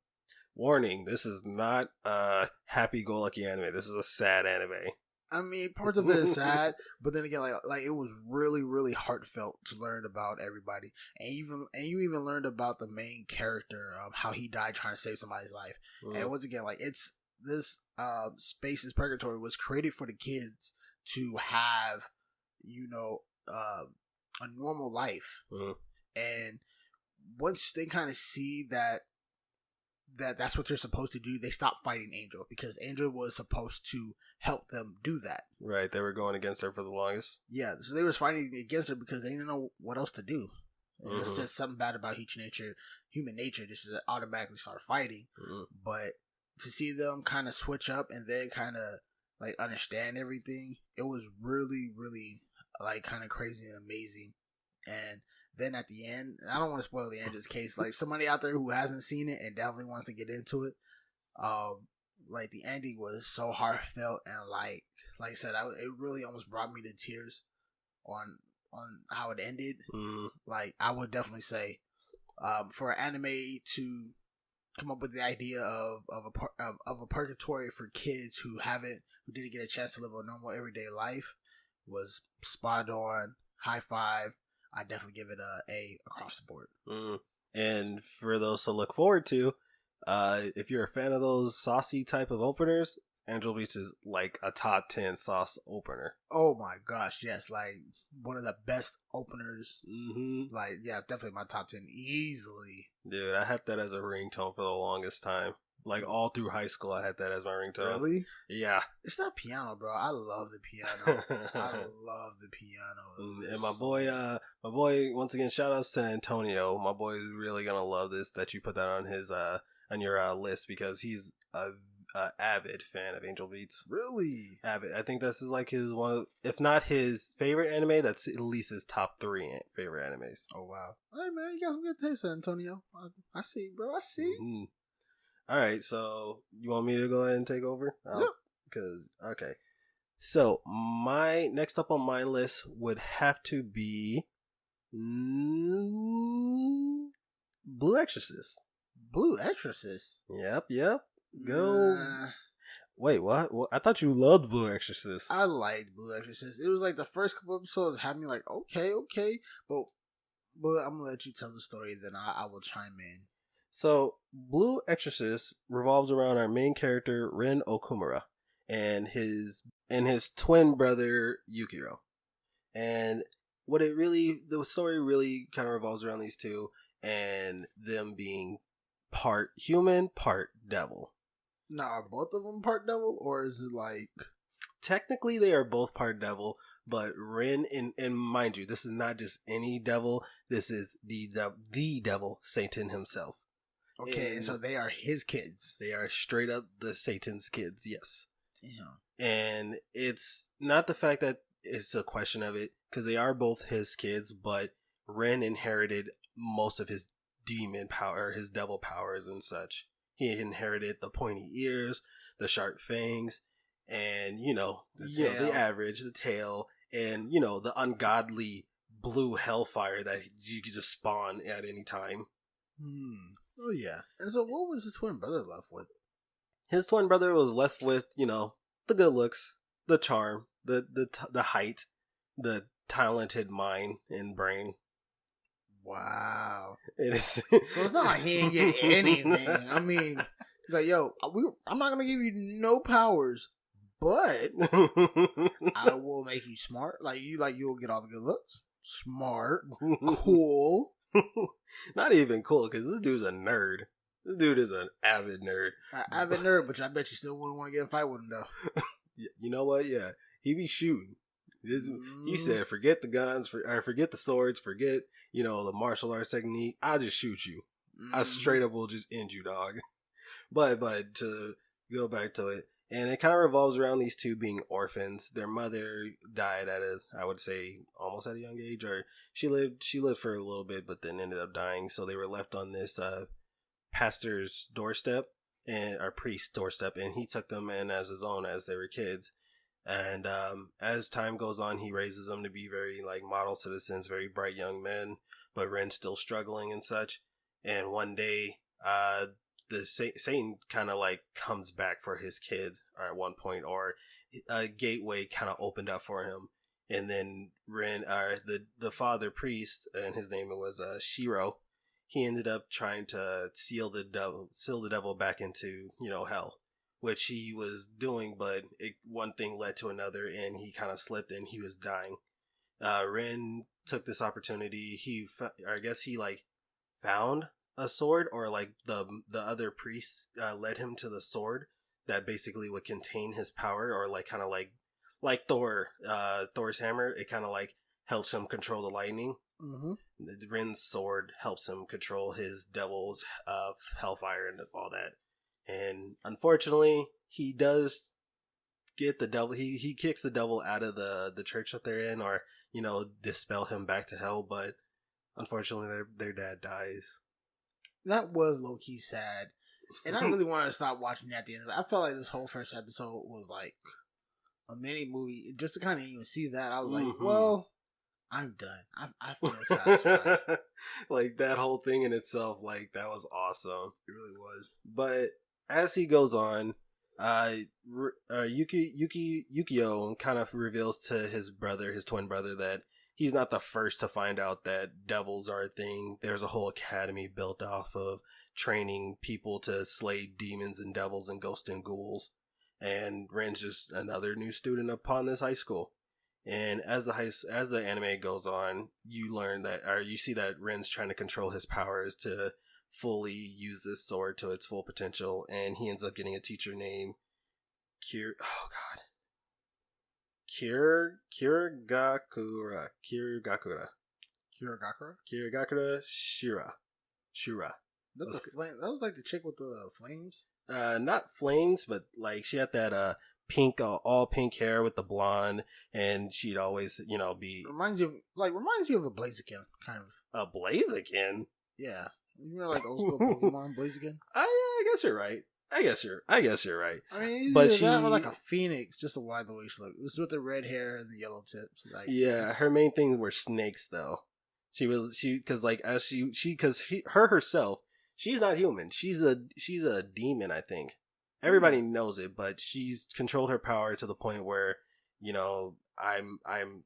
Warning: this is not a happy-go-lucky anime. This is a sad anime. I mean, parts of it is sad, but then again, like it was really, really heartfelt to learn about everybody, and you even learned about the main character, how he died trying to save somebody's life, and once again, like it's. This space is purgatory was created for the kids to have, a normal life. And once they kind of see that's what they're supposed to do, they stop fighting Angel because Angel was supposed to help them do that. Right, they were going against her for the longest. Yeah, so they was fighting against her because they didn't know what else to do. And it's just something bad about human nature, just to automatically start fighting. But to see them kind of switch up and then kind of like understand everything, it was really, really like kind of crazy and amazing. And then at the end, I don't want to spoil the end just in case like somebody out there who hasn't seen it and definitely wants to get into it, like the ending was so heartfelt and like I said, it really almost brought me to tears on how it ended. Like I would definitely say for an anime to come up with the idea of a purgatory for kids who didn't get a chance to live a normal everyday life was spot on. High five. I definitely give it a across the board. And for those to look forward to, if you're a fan of those saucy type of openers, Angel Beats is like a top 10 sauce opener. Oh my gosh, yes, like one of the best openers. Like, yeah, definitely my top 10 easily. Dude, I had that as a ringtone for the longest time. Like all through high school, I had that as my ringtone. Really? Yeah. It's not piano, bro. I love the piano. I love the piano. And my boy, once again, shout outs to Antonio. My boy is really gonna love this that you put that on his on your list because he's a avid fan of Angel Beats. Really? Avid. I think this is like his one, if not his favorite anime, that's at least his top 3 favorite animes. Oh wow! Hey man, you got some good taste, Antonio. I see, bro. I see. Mm-hmm. All right, so you want me to go ahead and take over? Yeah. Because okay, so my next up on my list would have to be Blue Exorcist. Blue Exorcist. Yep. Go. Wait, what? I thought you loved Blue Exorcist. I liked Blue Exorcist. It was like the first couple episodes had me like, okay, but I'm gonna let you tell the story, then I will chime in. So, Blue Exorcist revolves around our main character Ren Okumura and his twin brother Yukiro. And the story really kind of revolves around these two and them being part human, part devil. Now, are both of them part devil, or is it like... Technically, they are both part devil, but Ren, and mind you, this is not just any devil. This is the devil, Satan himself. Okay, and so they are his kids. They are straight up the Satan's kids, yes. Damn. And it's not the fact that it's a question of it, because they are both his kids, but Ren inherited most of his demon power, his devil powers and such. He inherited the pointy ears, the sharp fangs, and, the average, the tail, and, the ungodly blue hellfire that you could just spawn at any time. Oh, yeah. And so what was his twin brother left with? His twin brother was left with, the good looks, the charm, the height, the talented mind and brain. Wow. It is. So it's not like he didn't get anything. I mean, he's like, yo, I'm not going to give you no powers, but I will make you smart. You'll get all the good looks. Smart. Cool. Not even cool, because this dude's a nerd. This dude is an avid nerd. Avid nerd, but I bet you still wouldn't want to get in a fight with him, though. You know what? Yeah. He be shooting. He said, forget the guns, forget the swords, forget, the martial arts technique. I'll just shoot you. I straight up will just end you, dog. But to go back to it, and it kind of revolves around these two being orphans. Their mother died I would say, almost at a young age, or she lived for a little bit, but then ended up dying. So they were left on this pastor's doorstep, or priest's doorstep, and he took them in as his own as they were kids. And as time goes on, he raises them to be very model citizens, very bright young men, but Ren's still struggling and such. And one day, the Satan kind of comes back for his kid, or at one point, or a gateway kind of opened up for him. And then Ren, the father priest, and his name was Shiro, he ended up trying to seal the devil back into hell, which he was doing, but one thing led to another, and he kind of slipped and he was dying. Ren took this opportunity. He found a sword, or the other priests led him to the sword that basically would contain his power, or kind of like Thor's hammer. It kind of helps him control the lightning. Mm-hmm. Ren's sword helps him control his devil's hellfire and all that. And unfortunately, he does get the devil. He kicks the devil out of the church that they're in, or dispel him back to hell. But unfortunately, their dad dies. That was low key sad, and I really wanted to stop watching at the end of it. I felt like this whole first episode was like a mini movie. Just to kind of even see that, I was like, well, I'm done. I feel satisfied. That whole thing in itself, that was awesome. It really was. But as he goes on, Yukio kind of reveals to his twin brother, that he's not the first to find out that devils are a thing. There's a whole academy built off of training people to slay demons and devils and ghosts and ghouls. And Ren's just another new student upon this high school. And as the anime goes on, you learn that, or you see that Ren's trying to control his powers to fully use this sword to its full potential, and he ends up getting a teacher named Kirigakura Shura. That was like the chick with the flames. Not flames, but like she had that pink, all pink hair with the blonde, and she'd always, be Reminds you of a Blaziken, kind of. a Blaziken. Yeah, you know, like old school Pokemon Blaziken. I guess you're right. I guess you're right. I mean, but that or like a phoenix, just a wide the way she looked. It was with the red hair and the yellow tips. Like, yeah, her main things were snakes, though. Because herself, she's not human. She's a demon. I think everybody knows it, but she's controlled her power to the point where I'm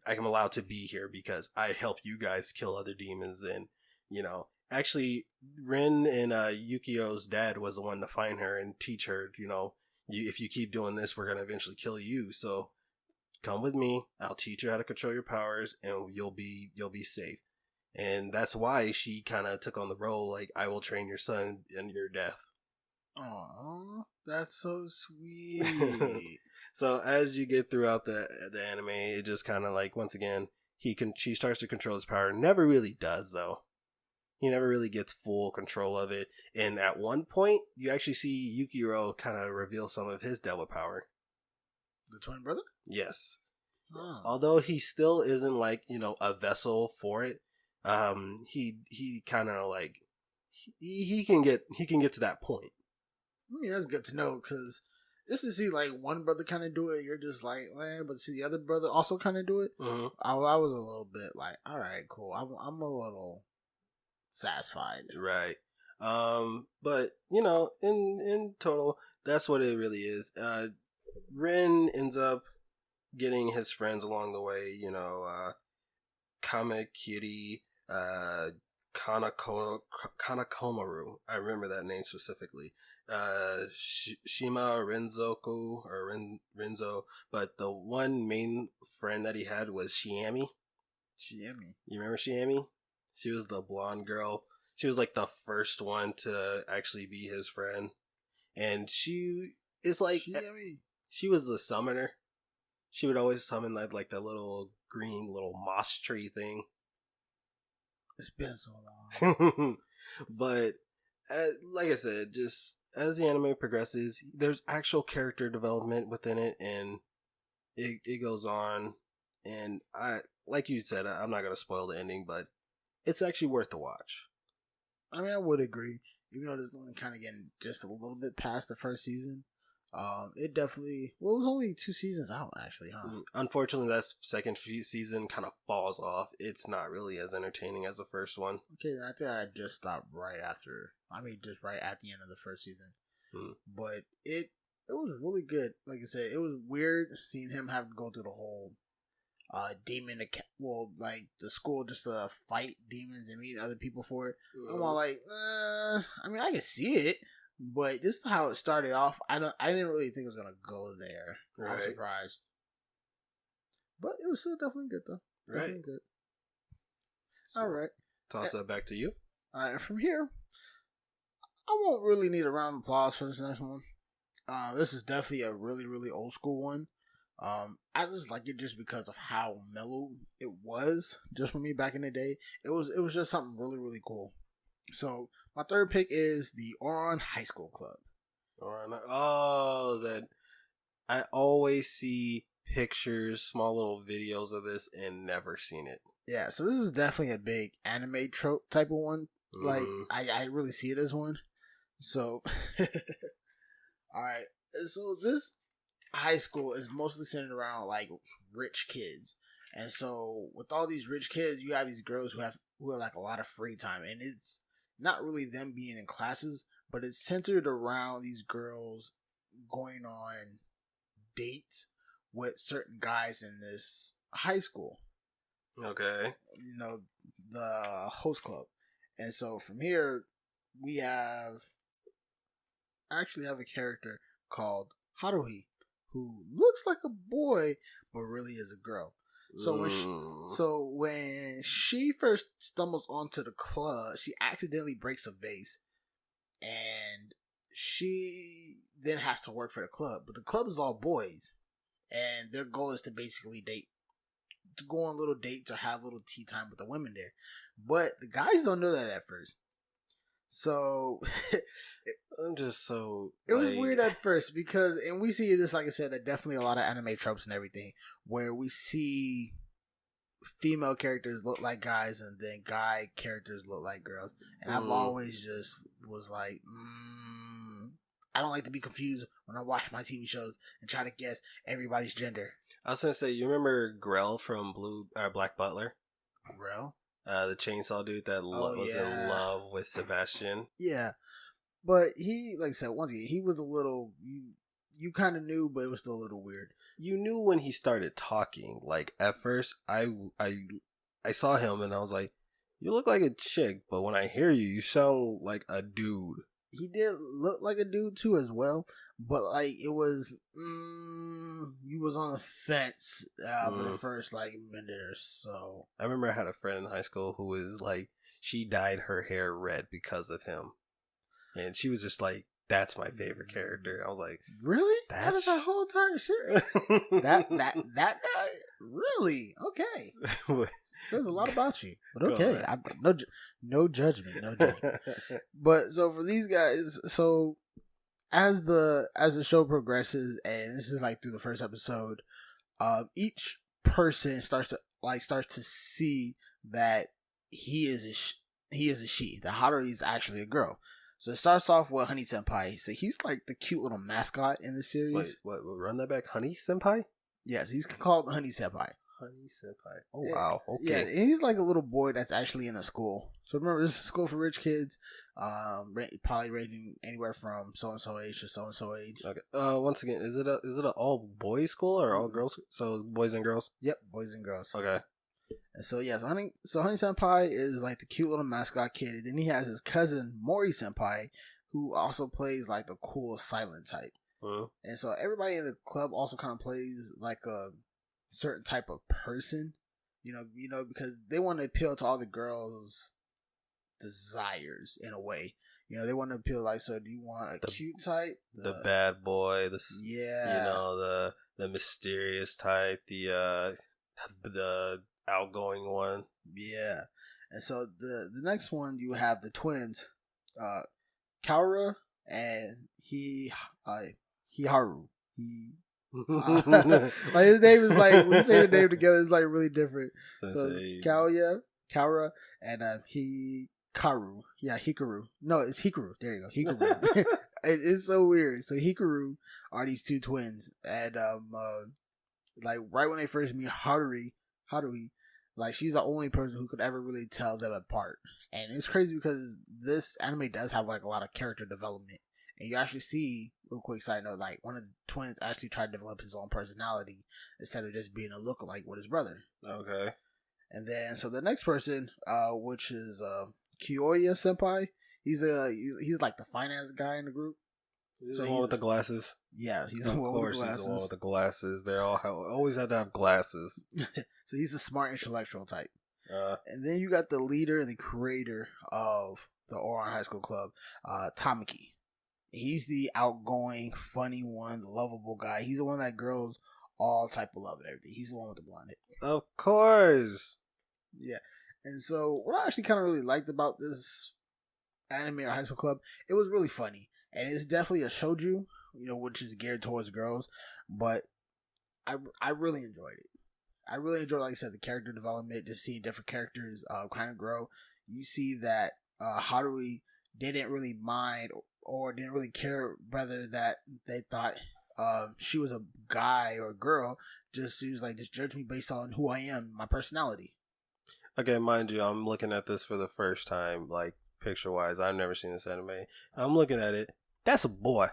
allowed to be here because I help you guys kill other demons, and actually, Rin and Yukio's dad was the one to find her and teach her, if you keep doing this, we're going to eventually kill you. So come with me. I'll teach you how to control your powers, and you'll be safe. And that's why she kind of took on the role, like, I will train your son in your death. Aww, that's so sweet. So as you get throughout the anime, it just kind of like, once again, she starts to control his power. Never really does, though. He never really gets full control of it. And at one point, you actually see Yukiro kind of reveal some of his devil power. The twin brother? Yes. Oh. Although he still isn't like, a vessel for it. He kind of like, he can get to that point. I mean, that's good to know, because just to see like one brother kind of do it, you're just like, but to see the other brother also kind of do it, Mm-hmm. I was a little bit like, all right, cool. I'm a little satisfied, right? But in total, that's what it really is. Rin ends up getting his friends along the way. Kamekiri, Kanakomaru. I remember that name specifically. Shima Renzoku or Renzo, but the one main friend that he had was Shiami. Shiami. You remember Shiami? She was the blonde girl. She was like the first one to actually be his friend. And she is like, Shiami. She was the summoner. She would always summon like that little green little moss tree thing. It's been so long. But like I said, just as the anime progresses, there's actual character development within it, and it goes on. And like you said, I'm not gonna spoil the ending, but it's actually worth the watch. I mean, I would agree. Even though this only kind of getting just a little bit past the first season, it definitely. Well, it was only 2 seasons out, actually, huh? Unfortunately, that second season kind of falls off. It's not really as entertaining as the first one. Okay, I think I just stopped right after. I mean, just right at the end of the first season. But it was really good. Like I said, it was weird seeing him have to go through the whole demon, like the school just to fight demons and meet other people for it. I'm all like, I mean, I can see it, but just how it started off, I didn't really think it was gonna go there. Right. I was surprised, but it was still definitely good though. Definitely good. So, all right, toss that back to you. All right, from here, I won't really need a round of applause for this next one. This is definitely a really, really old school one. I just like it just because of how mellow it was. Just for me back in the day, it was just something really, really cool. So my third pick is the Ouran High School Club. That I always see pictures, small little videos of this, and never seen it. Yeah, so this is definitely a big anime trope type of one. Like I really see it as one. So, all right. So this high school is mostly centered around like rich kids, and so with all these rich kids, you have these girls who have like a lot of free time, and it's not really them being in classes, but it's centered around these girls going on dates with certain guys in this high school. Okay. The host club. And so from here, we actually have a character called Haruhi, who looks like a boy, but really is a girl. So when she first stumbles onto the club, she accidentally breaks a vase. she then has to work for the club, but the club is all boys, and their goal is to basically date, to go on little dates or have little tea time with the women there. But the guys don't know that at first. So I'm just so it was weird at first because, and we see this, like I said, that definitely a lot of anime tropes and everything, where we see female characters look like guys and then guy characters look like girls. And I've always just was like, I don't like to be confused when I watch my TV shows and try to guess everybody's gender. I was gonna say, you remember Grell from Black Butler? Grell? The chainsaw dude that was in love with Sebastian. Yeah. But he, like I said, once again, he was a little, you kind of knew, but it was still a little weird. You knew when he started talking. Like, at first, I saw him and I was like, you look like a chick, but when I hear you, you sound like a dude. He did look like a dude too as well, but like it was, you was on the fence for the first like minute or so. I remember I had a friend in high school who was like, she dyed her hair red because of him, and she was just like, "That's my favorite character." I was like, "Really? That is that whole entire series? that guy? Really? Okay, says a lot about you, but okay. No judgment, no judgment. But so for these guys, so as the show progresses, and this is like through the first episode, each person starts to see that he is a she. The Haruhi is actually a girl. So it starts off with Honey Senpai. So he's like the cute little mascot in the series. Wait, what? Run that back. Honey Senpai? Yes, he's called Honey Senpai. Honey Senpai. Oh, wow. Okay. Yeah, and he's like a little boy that's actually in a school. So remember, this is a school for rich kids. Probably rating anywhere from so-and-so age to so-and-so age. Okay. Once again, is it a all boys school or all girls? So boys and girls? Yep, boys and girls. Okay. And so Honey Senpai is like the cute little mascot kid, and then he has his cousin Mori Senpai, who also plays like the cool silent type. And so everybody in the club also kind of plays like a certain type of person, you know, because they want to appeal to all the girls' desires in a way. You know, they want to appeal like, so do you want a cute type, the bad boy, you know, the mysterious type, the outgoing one. Yeah. And so the next one, you have the twins, Kaora and Hiharu. Like his name is like, when you say the name together, it's like really different. So it's Kaora, and Hikaru. Yeah, Hikaru. No, it's Hikaru. There you go, Hikaru. It's so weird. So Hikaru are these two twins, and like right when they first meet Haruhi, like she's the only person who could ever really tell them apart. And it's crazy because this anime does have like a lot of character development. And you actually see, real quick side note, like one of the twins actually tried to develop his own personality instead of just being a lookalike with his brother. Okay. And then, so the next person, which is Kyoya Senpai, he's like the finance guy in the group. He's the one with the glasses. Yeah, he's the one with the glasses. He's the one with the glasses. They always have to have glasses. So he's a smart intellectual type. And then you got the leader and the creator of the Ouran High School Club, Tamaki. He's the outgoing, funny one, the lovable guy. He's the one that girls all type of love and everything. He's the one with the blonde hair. Of course. Yeah. And so what I actually kind of really liked about this anime or high school club, it was really funny. And it's definitely a shoujo, you know, which is geared towards girls. But I really enjoyed it. I really enjoyed, like I said, the character development, just seeing different characters kind of grow. You see that Haruhi didn't really mind or didn't really care whether that they thought she was a guy or a girl. Just she was like, just judge me based on who I am, my personality. Okay, mind you, I'm looking at this for the first time, like picture wise. I've never seen this anime. I'm looking at it. That's a boy.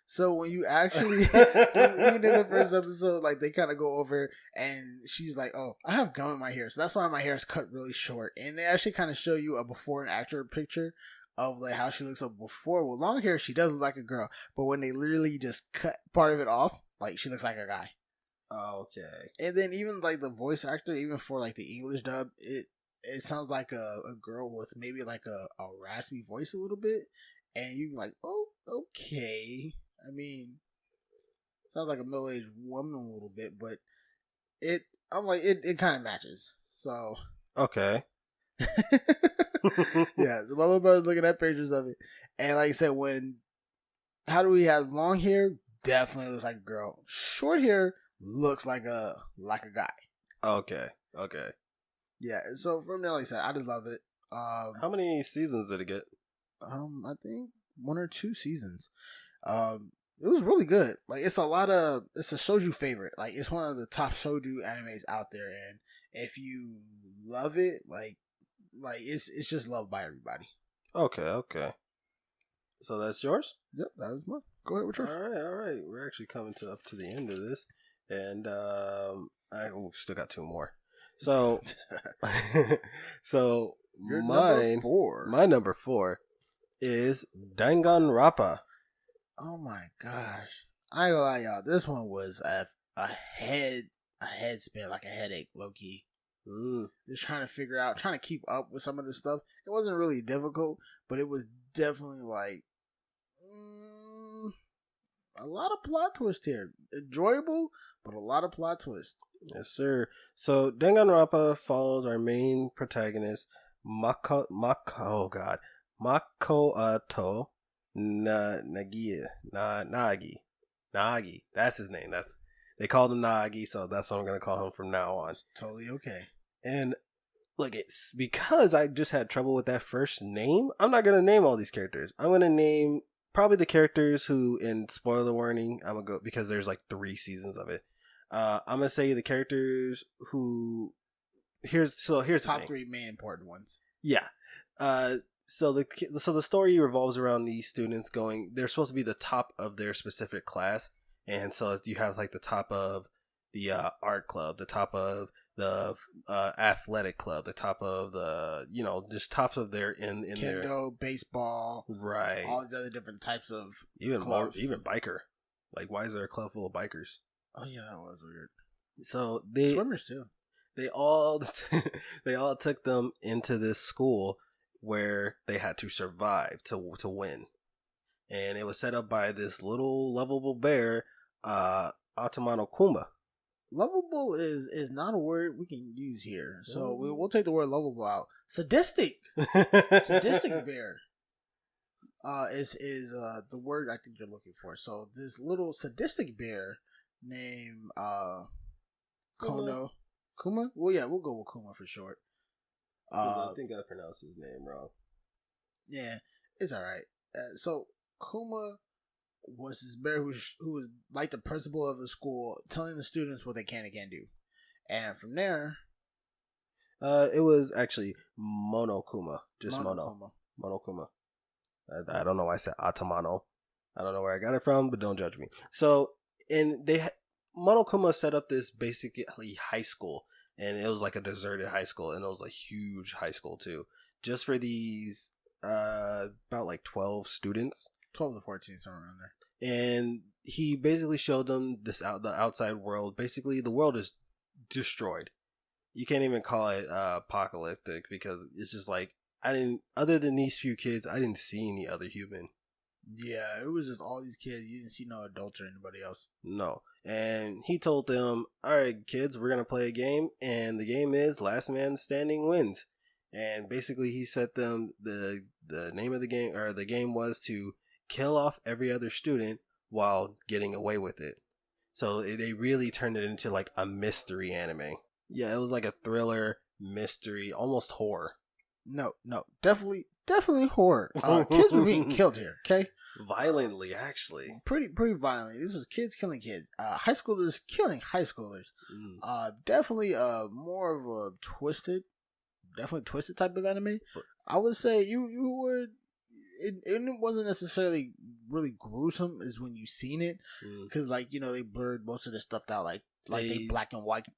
So when you actually, even in the first episode, like they kind of go over and she's like, oh, I have gum in my hair. So that's why my hair is cut really short. And they actually kind of show you a before and after picture of like how she looks up before. With long hair, she does look like a girl. But when they literally just cut part of it off, like she looks like a guy. Okay. And then even like the voice actor, even for like the English dub, it sounds like a girl with maybe like a raspy voice a little bit. and you like, oh, okay. I mean, sounds like a middle-aged woman a little bit, but I'm like, it kind of matches. So, Okay. yeah. So my little brother's looking at pictures of it, and like I said, how do we have long hair? Definitely looks like a girl. Short hair looks like a guy. Okay. Okay. Yeah. So from there, like I said, I just love it. How many seasons did it get? I think 1 or 2 seasons. It was really good. Like it's a shoujo favorite. Like it's one of the top shoujo animes out there, and if you love it, like it's just loved by everybody. Okay. Okay. So that's yours? Yep, that was mine. Go ahead with yours. All right. We're actually coming up to the end of this, and I still got 2 more. So, so Your mine, number 4. my number 4 is Danganronpa. Oh my gosh! I ain't gonna lie, y'all. This one was a head spin, like a headache, low key. Just trying to keep up with some of this stuff. It wasn't really difficult, but it was definitely like a lot of plot twist here. Enjoyable, but a lot of plot twist. Yes, sir. So Danganronpa follows our main protagonist, Makoto Nagi. That's his name. They called him Nagi, so that's what I'm gonna call him from now on. It's totally okay. And look, it's because I just had trouble with that first name. I'm not gonna name all these characters. I'm gonna name probably the characters who, in spoiler warning, I'm gonna go because there's like 3 seasons of it. I'm gonna say the characters who here's the Top thing. 3 main important ones. Yeah. So the story revolves around these students going. They're supposed to be the top of their specific class, and so you have like the top of the art club, the top of the athletic club, the top of the just tops of their in their kendo, baseball, right, all these other different types of even clubs. even biker. Like, why is there a club full of bikers? Oh yeah, that was weird. So swimmers too. They all they all took them into this school where they had to survive to win, and it was set up by this little lovable bear, Atamano Kuma. Lovable is not a word we can use here, so we'll take the word lovable out. Sadistic bear. Is the word I think you're looking for. So this little sadistic bear named Kono Kuma. Well, yeah, we'll go with Kuma for short. I think I pronounced his name wrong. Yeah, it's all right. So Kuma was this bear who was like the principal of the school, telling the students what they can and can't do. And from there, it was actually Monokuma, just Monokuma. Monokuma. I don't know why I said Atamano. I don't know where I got it from, but don't judge me. So, and Monokuma set up this basically high school, and it was like a deserted high school, and it was a huge high school too, just for these about like 12 students. 12 to 14, somewhere around there. And he basically showed them the outside world. Basically, the world is destroyed. You can't even call it apocalyptic because it's just like, other than these few kids, I didn't see any other human. Yeah, it was just all these kids. You didn't see no adults or anybody else. No. And he told them, all right, kids, we're going to play a game. And the game is Last Man Standing Wins. And basically he set them, the name of the game, or the game was to kill off every other student while getting away with it. So they really turned it into like a mystery anime. Yeah, it was like a thriller, mystery, almost horror. No, definitely horror. Kids were being killed here. Okay, violently, actually, pretty violently. This was kids killing kids. High schoolers killing high schoolers. Definitely more of a twisted type of anime. I would say you would. It wasn't necessarily really gruesome is when you seen it, because like they blurred most of the stuff out, like they black and whited.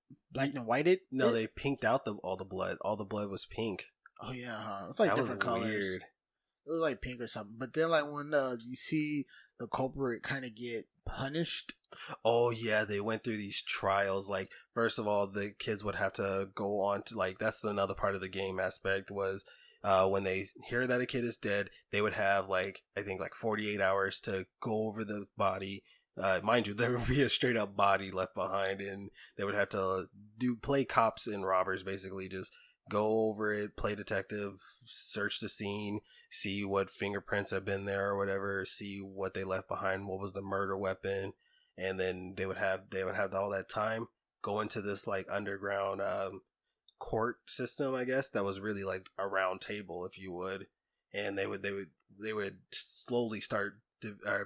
No, they pinked out all the blood. All the blood was pink. Oh yeah, huh? It's like different colors. Weird. It was like pink or something. But then like when you see the culprit kind of get punished. Oh yeah, they went through these trials. Like, first of all, the kids would have to go on to, like, that's another part of the game aspect, was when they hear that a kid is dead, they would have like I think like 48 hours to go over the body. Mind you, there would be a straight up body left behind, and they would have to play cops and robbers, basically just go over it, play detective, search the scene, see what fingerprints have been there or whatever, see what they left behind, what was the murder weapon, and then they would have all that time go into this like underground court system, I guess, that was really like a round table, if you would, and they would slowly start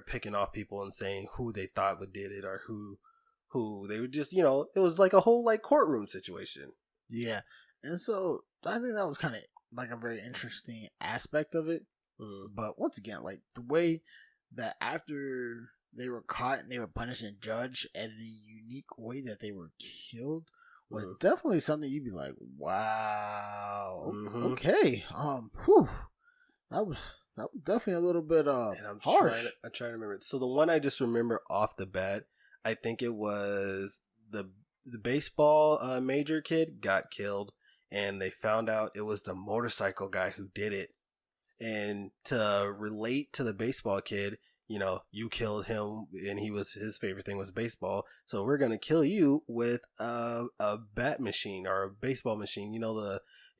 picking off people and saying who they thought would did it or who they would just it was like a whole like courtroom situation. Yeah, and so I think that was kind of like a very interesting aspect of it. But once again, like the way that after they were caught and they were punished and judged, and the unique way that they were killed was definitely something you'd be like, wow, okay, whew, that was definitely a little bit and I'm harsh. I'm trying to remember. So the one I just remember off the bat, I think it was the baseball major kid got killed, and they found out it was the motorcycle guy who did it. And to relate to the baseball kid, you killed him, and his favorite thing was baseball. So we're gonna kill you with a bat machine or a baseball machine.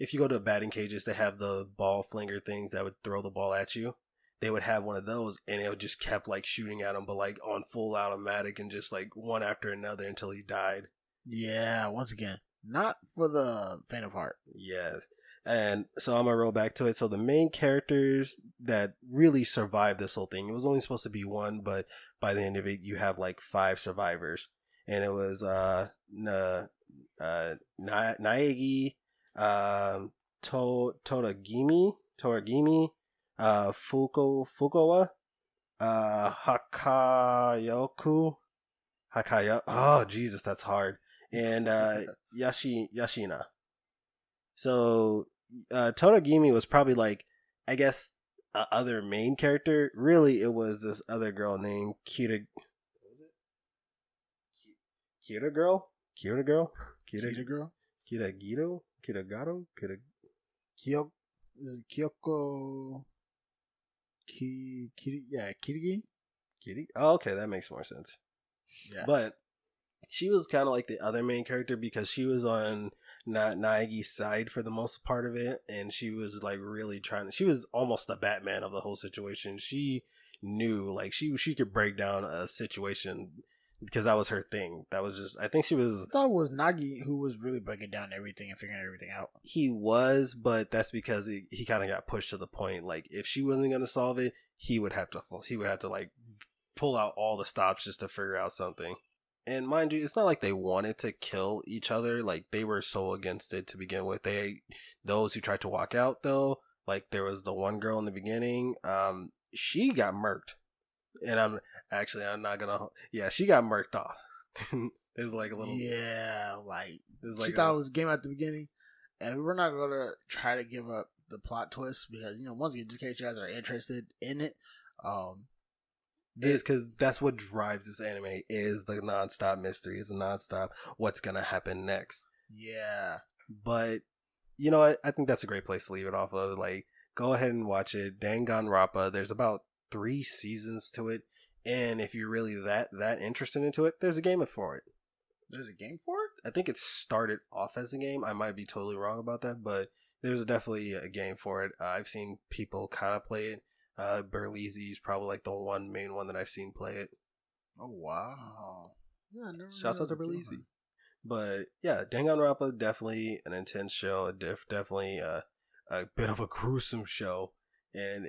If you go to batting cages, they have the ball flinger things that would throw the ball at you. They would have one of those, and it would just kept like shooting at him, but like on full automatic and just like one after another until he died. Yeah, once again, not for the faint of heart. Yes. And so I'm gonna roll back to it. So the main characters that really survived this whole thing, it was only supposed to be one, but by the end of it, you have like 5 survivors, and it was Naegi, Toragimi, Fukawa, Hakayo. Oh Jesus, that's hard. And Yashina. So Toragimi was probably like, I guess, a other main character. Really, it was this other girl named Kita. What was it? Kita girl. Kita girl. Kita girl. Kita Gito. Kita Gato. Kita Kyoko. Kirigi. Kitty. Oh, okay, that makes more sense. Yeah, but she was kind of like the other main character because she was on Naegi's side for the most part of it, and she was like really she was almost the Batman of the whole situation. She knew, like, she could break down a situation because that was her thing. That was just, I think she was, I thought it was Nagi who was really breaking down everything and figuring everything out. He was, but that's because he kind of got pushed to the point. Like, if she wasn't going to solve it, he would have to like pull out all the stops just to figure out something. And mind you, it's not like they wanted to kill each other. Like, they were so against it to begin with. Those who tried to walk out, though, like, there was the one girl in the beginning, she got murked. And I'm not gonna, yeah, she got murked off. There's like a little, yeah, like, she thought it was a game at the beginning. And we're not gonna try to give up the plot twist because, once again, just in case you guys are interested in it, is because that's what drives this anime, is the nonstop mystery, is the nonstop what's gonna happen next. Yeah. But I think that's a great place to leave it off of. Like, go ahead and watch it. Danganronpa. There's about 3 seasons to it, and if you're really that interested into it, there's a game for it. There's a game for it? I think it started off as a game. I might be totally wrong about that, but there's definitely a game for it. I've seen people kind of play it. Berlizzi is probably like the main one that I've seen play it. Oh wow! Yeah, shouts out to Berlizzi. But yeah, Danganronpa, definitely an intense show. Definitely a bit of a gruesome show, and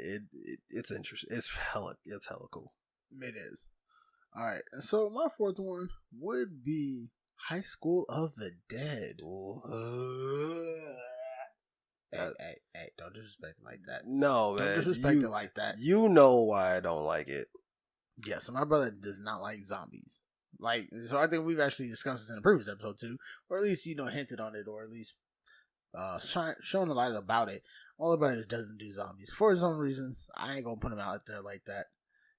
it's interesting. It's hella cool. It is. All right, so my 4th one would be High School of the Dead. Hey, don't disrespect it like that. No, man. Don't disrespect it like that. You know why I don't like it. Yeah, so my brother does not like zombies. Like, so I think we've actually discussed this in a previous episode too, or at least, hinted on it, or at least shown a light about it. All the brother just doesn't do zombies. For his own reasons, I ain't gonna put him out there like that.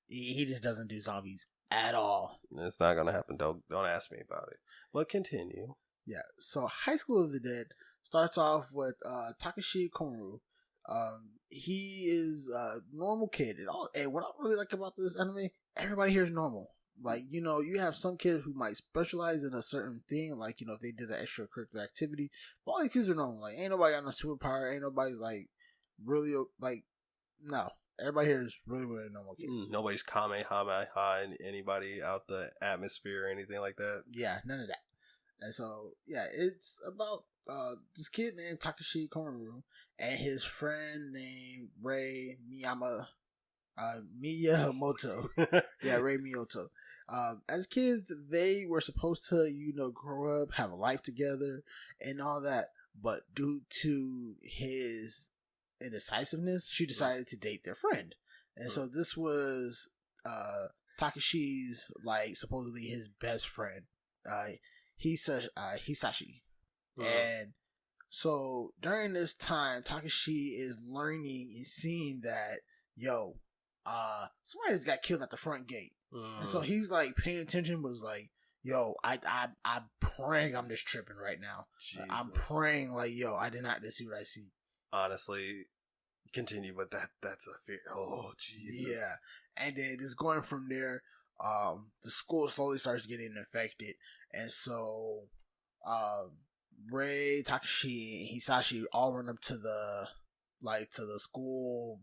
He just doesn't do zombies at all. It's not gonna happen. Don't ask me about it. But continue. Yeah, so High School of the Dead starts off with Takashi Komaru. He is a normal kid. And what I really like about this anime, everybody here is normal. Like, you have some kids who might specialize in a certain thing, like, if they did an extracurricular activity, but all these kids are normal. Like, ain't nobody got no superpower, ain't nobody, like, really, like, no. Everybody here is really, really normal kids. Nobody's Kamehameha anybody out the atmosphere or anything like that. Yeah, none of that. And so, yeah, it's about this kid named Takashi Komaru and his friend named Rei Miyamoto. Yeah, Rei Miyamoto. As kids, they were supposed to, grow up, have a life together, and all that. But due to his indecisiveness, she decided to date their friend. And so this was Takashi's, like, supposedly his best friend, Hisashi. And so during this time, Takashi is learning and seeing that, somebody just got killed at the front gate. And so he's like paying attention, was like, I'm praying I'm just tripping right now. Jesus. I'm praying like, I did not just see what I see. Honestly, continue, but that's a fear. Oh, Jesus. Yeah. And then it's going from there. The school slowly starts getting infected. And so, Rei, Takashi, and Hisashi all run up to the school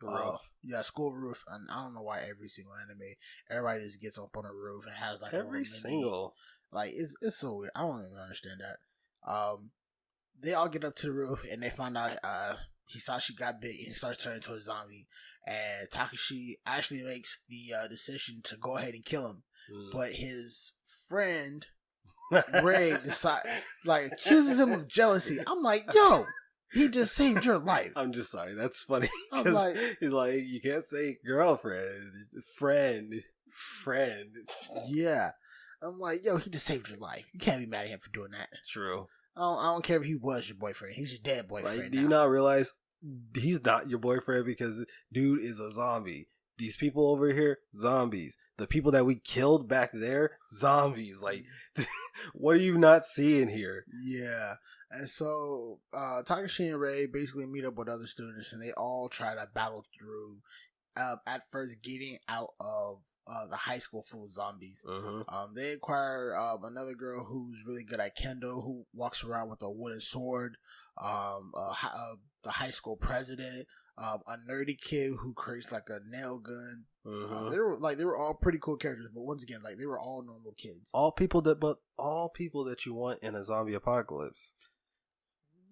roof. School roof. And I don't know why every single anime, everybody just gets up on a roof and has like every single. Like, it's so weird. I don't even understand that. They all get up to the roof and they find out Hisashi got bit and he starts turning into a zombie. And Takashi actually makes the decision to go ahead and kill him. But his friend Ray accuses him of jealousy. I'm like, he just saved your life. I'm just sorry. That's funny. I'm like, he's like, you can't say girlfriend, friend. Yeah. I'm like, he just saved your life. You can't be mad at him for doing that. True. I don't care if he was your boyfriend. He's your dead boyfriend. Like, do you not realize he's not your boyfriend because dude is a zombie? These people over here, zombies. The people that we killed back there, zombies. Like, what are you not seeing here? Yeah. And so Takashi and Ray basically meet up with other students and they all try to battle through at first getting out of the high school full of zombies. They acquire another girl who's really good at kendo, who walks around with a wooden sword. The high school president, a nerdy kid who creates like a nail gun. They were all pretty cool characters, but once again, like, they were all normal kids. All people that you want in a zombie apocalypse.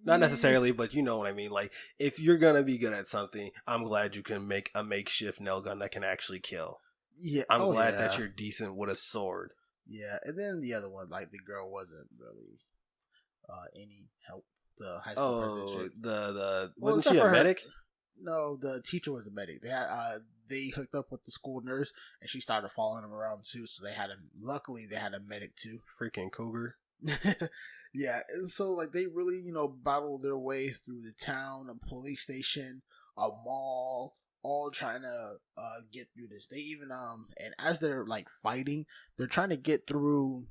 Not necessarily, but you know what I mean. Like, if you're gonna be good at something, I'm glad you can make a makeshift nail gun that can actually kill. Yeah, I'm glad that you're decent with a sword. Yeah, and then the other one, like, the girl wasn't really any help. The high school president. Wasn't she a medic? No, the teacher was a medic. They hooked up with the school nurse, and she started following them around too. So luckily they had a medic too. Freaking cougar. Yeah, and so, like, they really, battle their way through the town, a police station, a mall, all trying to get through this. They even and as they're like fighting, they're trying to get through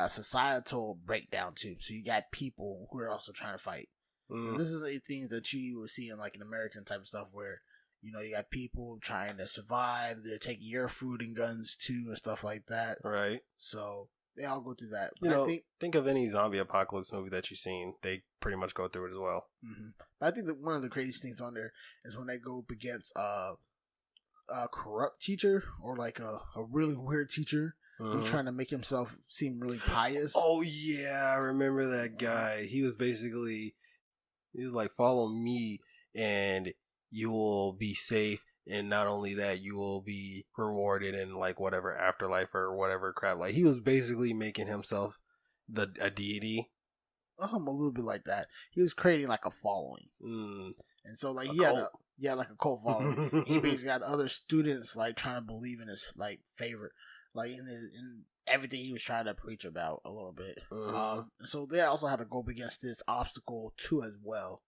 societal breakdown too. So you got people who are also trying to fight. This is the things that you would see in like an American type of stuff where you got people trying to survive. They're taking your food and guns too and stuff like that. Right. So they all go through that. But think of any zombie apocalypse movie that you've seen. They pretty much go through it as well. But I think that one of the craziest things on there is when they go up against a corrupt teacher or like a really weird teacher who's trying to make himself seem really pious. Oh yeah, I remember that guy. He was like, follow me and you will be safe. And not only that, you will be rewarded in like whatever afterlife or whatever crap. Like, he was basically making himself a deity. A little bit like that. He was creating like a following, and so like he had like a cult following. He basically got other students like trying to believe in his like favorite, like in everything he was trying to preach about a little bit. So they also had to go up against this obstacle too as well,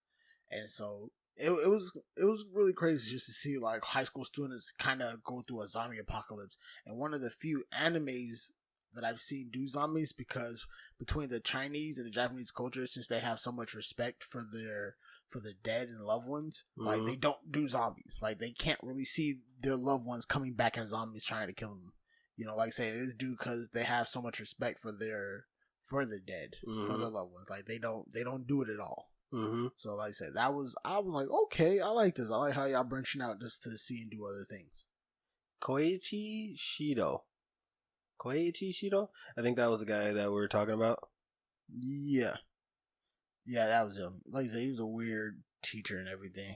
and so. It was really crazy just to see like high school students kind of go through a zombie apocalypse, and one of the few animes that I've seen do zombies, because between the Chinese and the Japanese culture, since they have so much respect for for the dead and loved ones. Like they don't do zombies. Like they can't really see their loved ones coming back as zombies trying to kill them. You know, like I say, it is due because they have so much respect for the dead, for their loved ones. Like they don't do it at all. So like I said, I was like, okay, I like this. I like how y'all branching out just to see and do other things. Koichi Shido. I think that was the guy that we were talking about. Yeah, that was him. Like I said, he was a weird teacher and everything.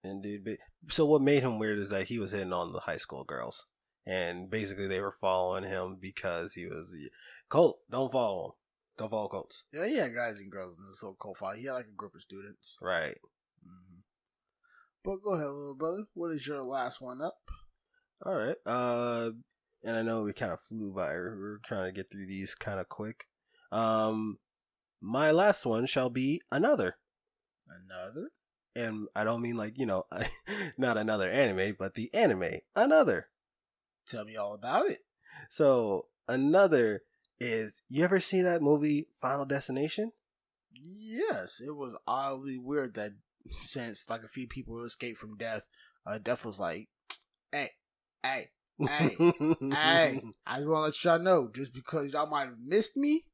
And dude, so what made him weird is that he was hitting on the high school girls, and basically they were following him because he was cult. Don't follow him. Don't follow cults. Yeah, he had guys and girls in this little cult file. He had like a group of students. Right. But go ahead, little brother. What is your last one up? All right. And I know we kind of flew by. We're trying to get through these kind of quick. My last one shall be Another. Another? And I don't mean like, not another anime, but the anime Another. Tell me all about it. So, Another is, you ever see that movie Final Destination? Yes, it was oddly weird that since like a few people escaped from death, Death was like, hey, I just want to let y'all know, just because y'all might have missed me,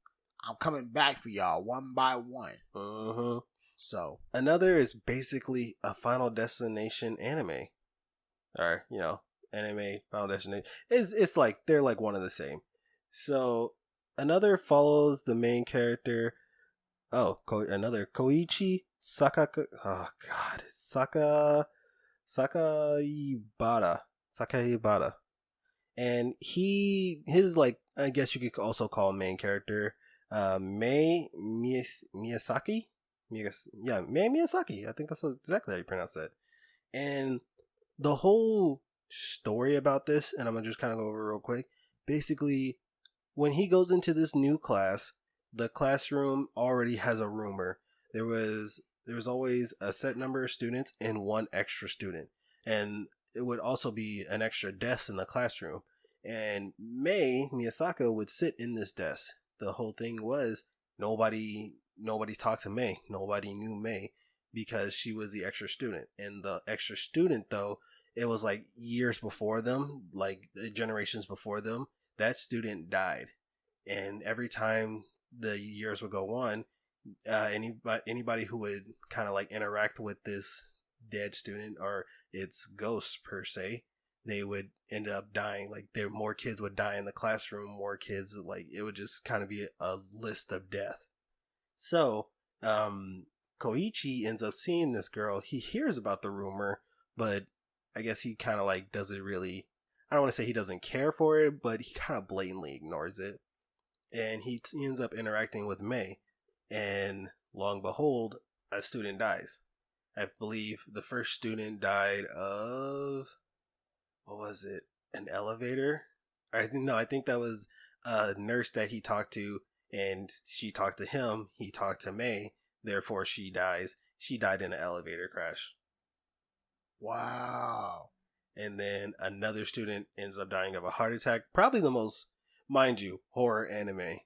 I'm coming back for y'all one by one. So Another is basically a Final Destination anime, or anime Final Destination. It's like they're like one of the same. So Another follows the main character. Another Koichi Sakaka. Oh God, Sakaibara. And his like, I guess you could also call him main character, Mei Miyazaki. Mei Miyazaki. I think that's exactly how you pronounce that. And the whole story about this, and I'm gonna just kind of go over real quick. Basically, when he goes into this new class, the classroom already has a rumor. There was always a set number of students and one extra student, and it would also be an extra desk in the classroom. And Mei Miyasaka would sit in this desk. The whole thing was nobody talked to Mei. Nobody knew Mei because she was the extra student. And the extra student, though, it was like years before them, like generations before them, that student died. And every time the years would go on, anybody who would kind of like interact with this dead student or its ghost per se, they would end up dying. Like more kids would die in the classroom, more kids, like it would just kind of be a list of death. So Koichi ends up seeing this girl. He hears about the rumor, but I guess he kind of like doesn't really, I don't want to say he doesn't care for it, but he kind of blatantly ignores it. And he ends up interacting with Mei, and lo and behold, a student dies. I believe the first student died of, what was it? An elevator? I think that was a nurse that he talked to, and she talked to him. He talked to Mei. Therefore, she dies. She died in an elevator crash. Wow. And then another student ends up dying of a heart attack. Probably the most, mind you, horror anime.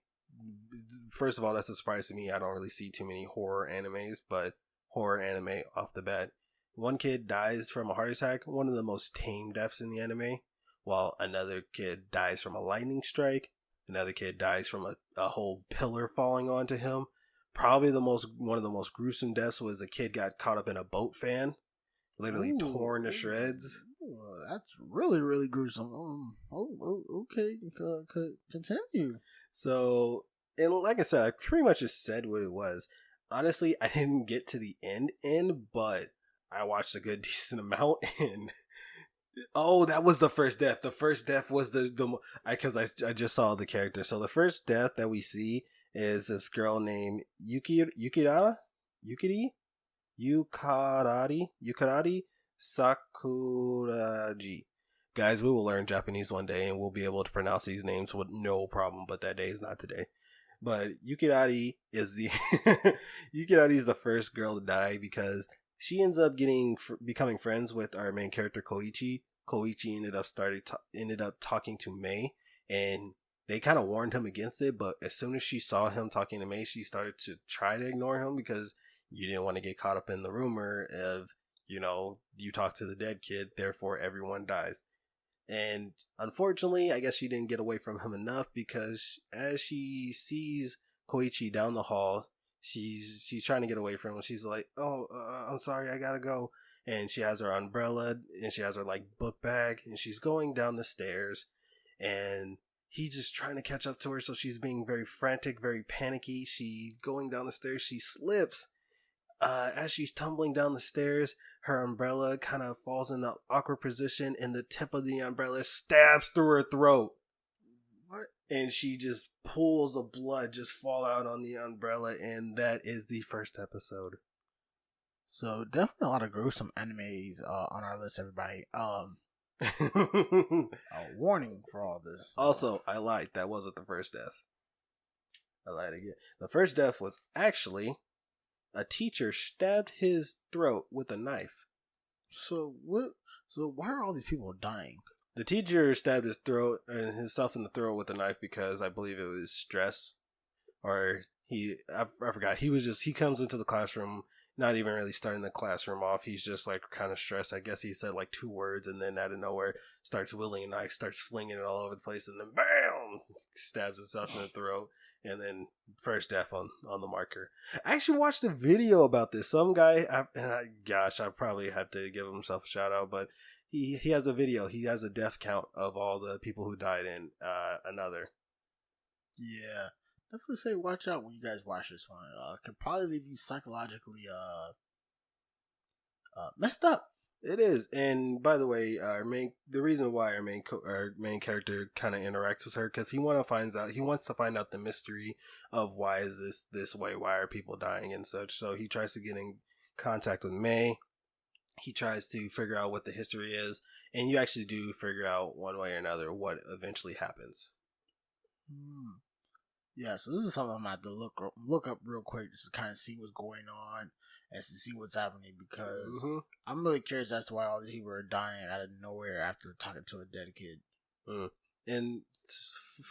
First of all, that's a surprise to me. I don't really see too many horror animes, but horror anime off the bat. One kid dies from a heart attack, one of the most tame deaths in the anime, while another kid dies from a lightning strike. Another kid dies from a whole pillar falling onto him. Probably one of the most gruesome deaths was a kid got caught up in a boat fan, literally torn to shreds. That's really, really gruesome. Okay, continue. So, and like I said, I pretty much just said what it was. Honestly, I didn't get to the end, but I watched a good decent amount. And that was the first death. The first death was because I just saw the character. So the first death that we see is this girl named Yukirari Sakuraji. Guys, we will learn Japanese one day and we'll be able to pronounce these names with no problem, but that day is not today. But Yukirari is Yukirari is the first girl to die because she ends up becoming friends with our main character Koichi. Koichi ended up talking to Mei, and they kind of warned him against it, but as soon as she saw him talking to Mei, she started to try to ignore him because you didn't want to get caught up in the rumor of, you talk to the dead kid, therefore everyone dies. And unfortunately, I guess she didn't get away from him enough, because as she sees Koichi down the hall, she's trying to get away from him. She's like, "Oh, I'm sorry, I gotta go." And she has her umbrella and she has her like book bag, and she's going down the stairs, and he's just trying to catch up to her. So she's being very frantic, very panicky. She going down the stairs, she slips. As she's tumbling down the stairs, her umbrella kind of falls in an awkward position, and the tip of the umbrella stabs through her throat. What? And she just pools of blood just fall out on the umbrella, and that is the first episode. So definitely a lot of gruesome animes on our list, everybody. A warning for all this. Also, I lied. That wasn't the first death. I lied again. The first death was actually a teacher stabbed his throat with a knife. So what? So why are all these people dying? The teacher stabbed his throat and himself in the throat with a knife because I believe it was stress, or I forgot. He comes into the classroom, not even really starting the classroom off. He's just like kind of stressed. I guess he said like 2 words, and then out of nowhere starts wielding a knife, starts flinging it all over the place, and then bam, stabs himself in the throat. And then first death on the marker. I actually watched a video about this. Some guy, I probably have to give himself a shout out, but he has a video. He has a death count of all the people who died in another. Yeah, definitely say watch out when you guys watch this one. Could probably leave you psychologically messed up. It is, and by the way, the reason why our main character kind of interacts with her, because he wants to find out the mystery of why is this way, why are people dying and such. So he tries to get in contact with May. He tries to figure out what the history is, and you actually do figure out one way or another what eventually happens. Yeah, so this is something I'm gonna have to look up real quick just to kind of see what's going on and to see what's happening, because I'm really curious as to why all these people are dying out of nowhere after talking to a dead kid. And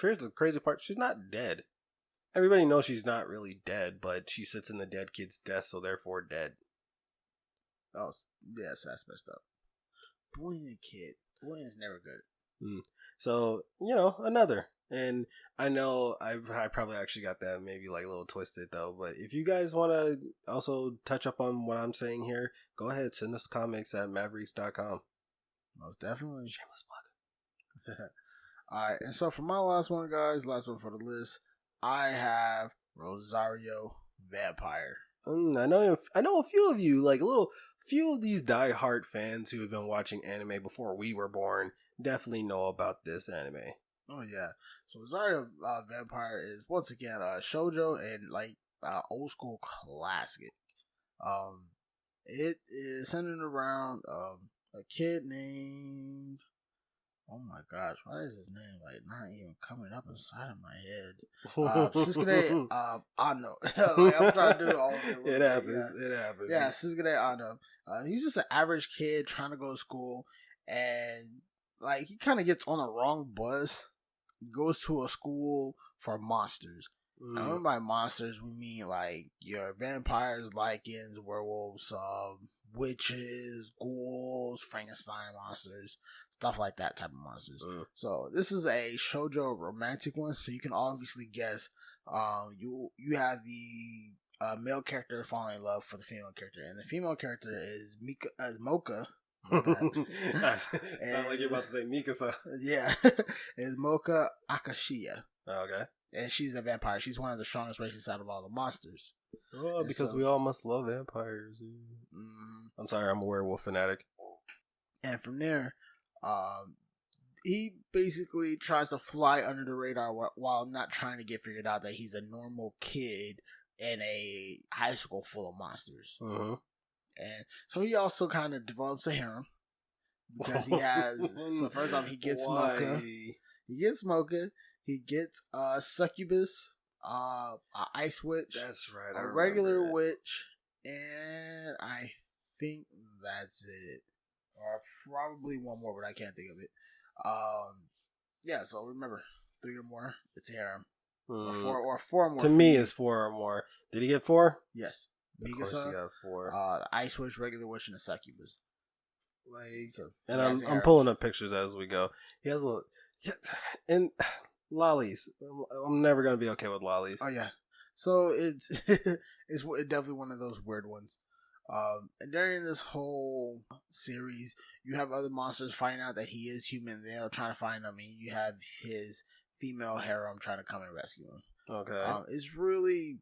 here's the crazy part: she's not dead. Everybody knows she's not really dead, but she sits in the dead kid's desk, so therefore dead. Oh, yes, that's messed up. Bullying a kid. Bullying is never good. So, another. And I know I probably actually got that maybe like a little twisted though, but if you guys want to also touch up on what I'm saying here, go ahead, send us comics at mavericks.com. Most definitely. Shameless plug. Alright, and so for my last one, guys, last one for the list, I have Rosario Vampire. I know a few of you, like few of these die-hard fans who have been watching anime before we were born definitely know about this anime. Oh yeah, so Rosario Vampire is once again shoujo and like old school classic. It is centered around a kid named, oh my gosh, why is his name like not even coming up inside of my head? Susuke Ano. Like, I'm trying to do all of it. It happens. Yeah. It happens. Yeah, Susuke Ano. He's just an average kid trying to go to school, and like he kind of gets on the wrong bus. He goes to a school for monsters. And by monsters, we mean like your vampires, lycans, werewolves, witches, ghouls, Frankenstein monsters, stuff like that type of monsters. So this is a shoujo romantic one, so you can obviously guess. You have the male character falling in love for the female character, and the female character is Mocha. Sound like you're about to say Mikasa. Yeah, is Mocha Akashiya. Okay. And she's a vampire. She's one of the strongest races out of all the monsters. Oh, because we all must love vampires. I'm sorry, I'm a werewolf fanatic. And from there, he basically tries to fly under the radar while not trying to get figured out that he's a normal kid in a high school full of monsters. And so he also kind of develops a harem because he has. So first off, he gets Mocha. He gets Succubus, a ice witch. That's right. A regular witch, and I think that's it. Or probably one more, but I can't think of it. Yeah. So remember, 3 or more, it's a harem. Or 4 or more. To me, it's 4 or more. Did he get 4? Yes. Of course, you Mikasa, got 4. the Ice Witch, Regular Witch, and the Succubus. Like, So, and yeah, it's I'm Arrow. pulling up pictures as we go. He has a little, yeah, and lollies. I'm never gonna be okay with lollies. Oh yeah, so it's it's definitely one of those weird ones. And during this whole series, you have other monsters finding out that he is human. They're trying to find him, and you have his female harem trying to come and rescue him. Okay. It's really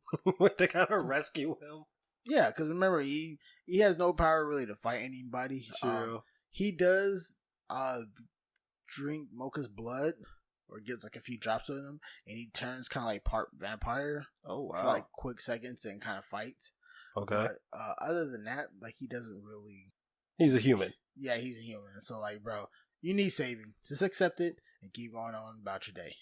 They gotta rescue him. yeah, because remember he has no power really to fight anybody. True. He does drink Mocha's blood, or gets like a few drops of him, and he turns kind of like part vampire Oh wow. for like quick seconds and kind of fights. Okay. But other than that, like he doesn't really. He's a human. Yeah, he's a human. So like, bro, you need saving. Just accept it and keep going on about your day.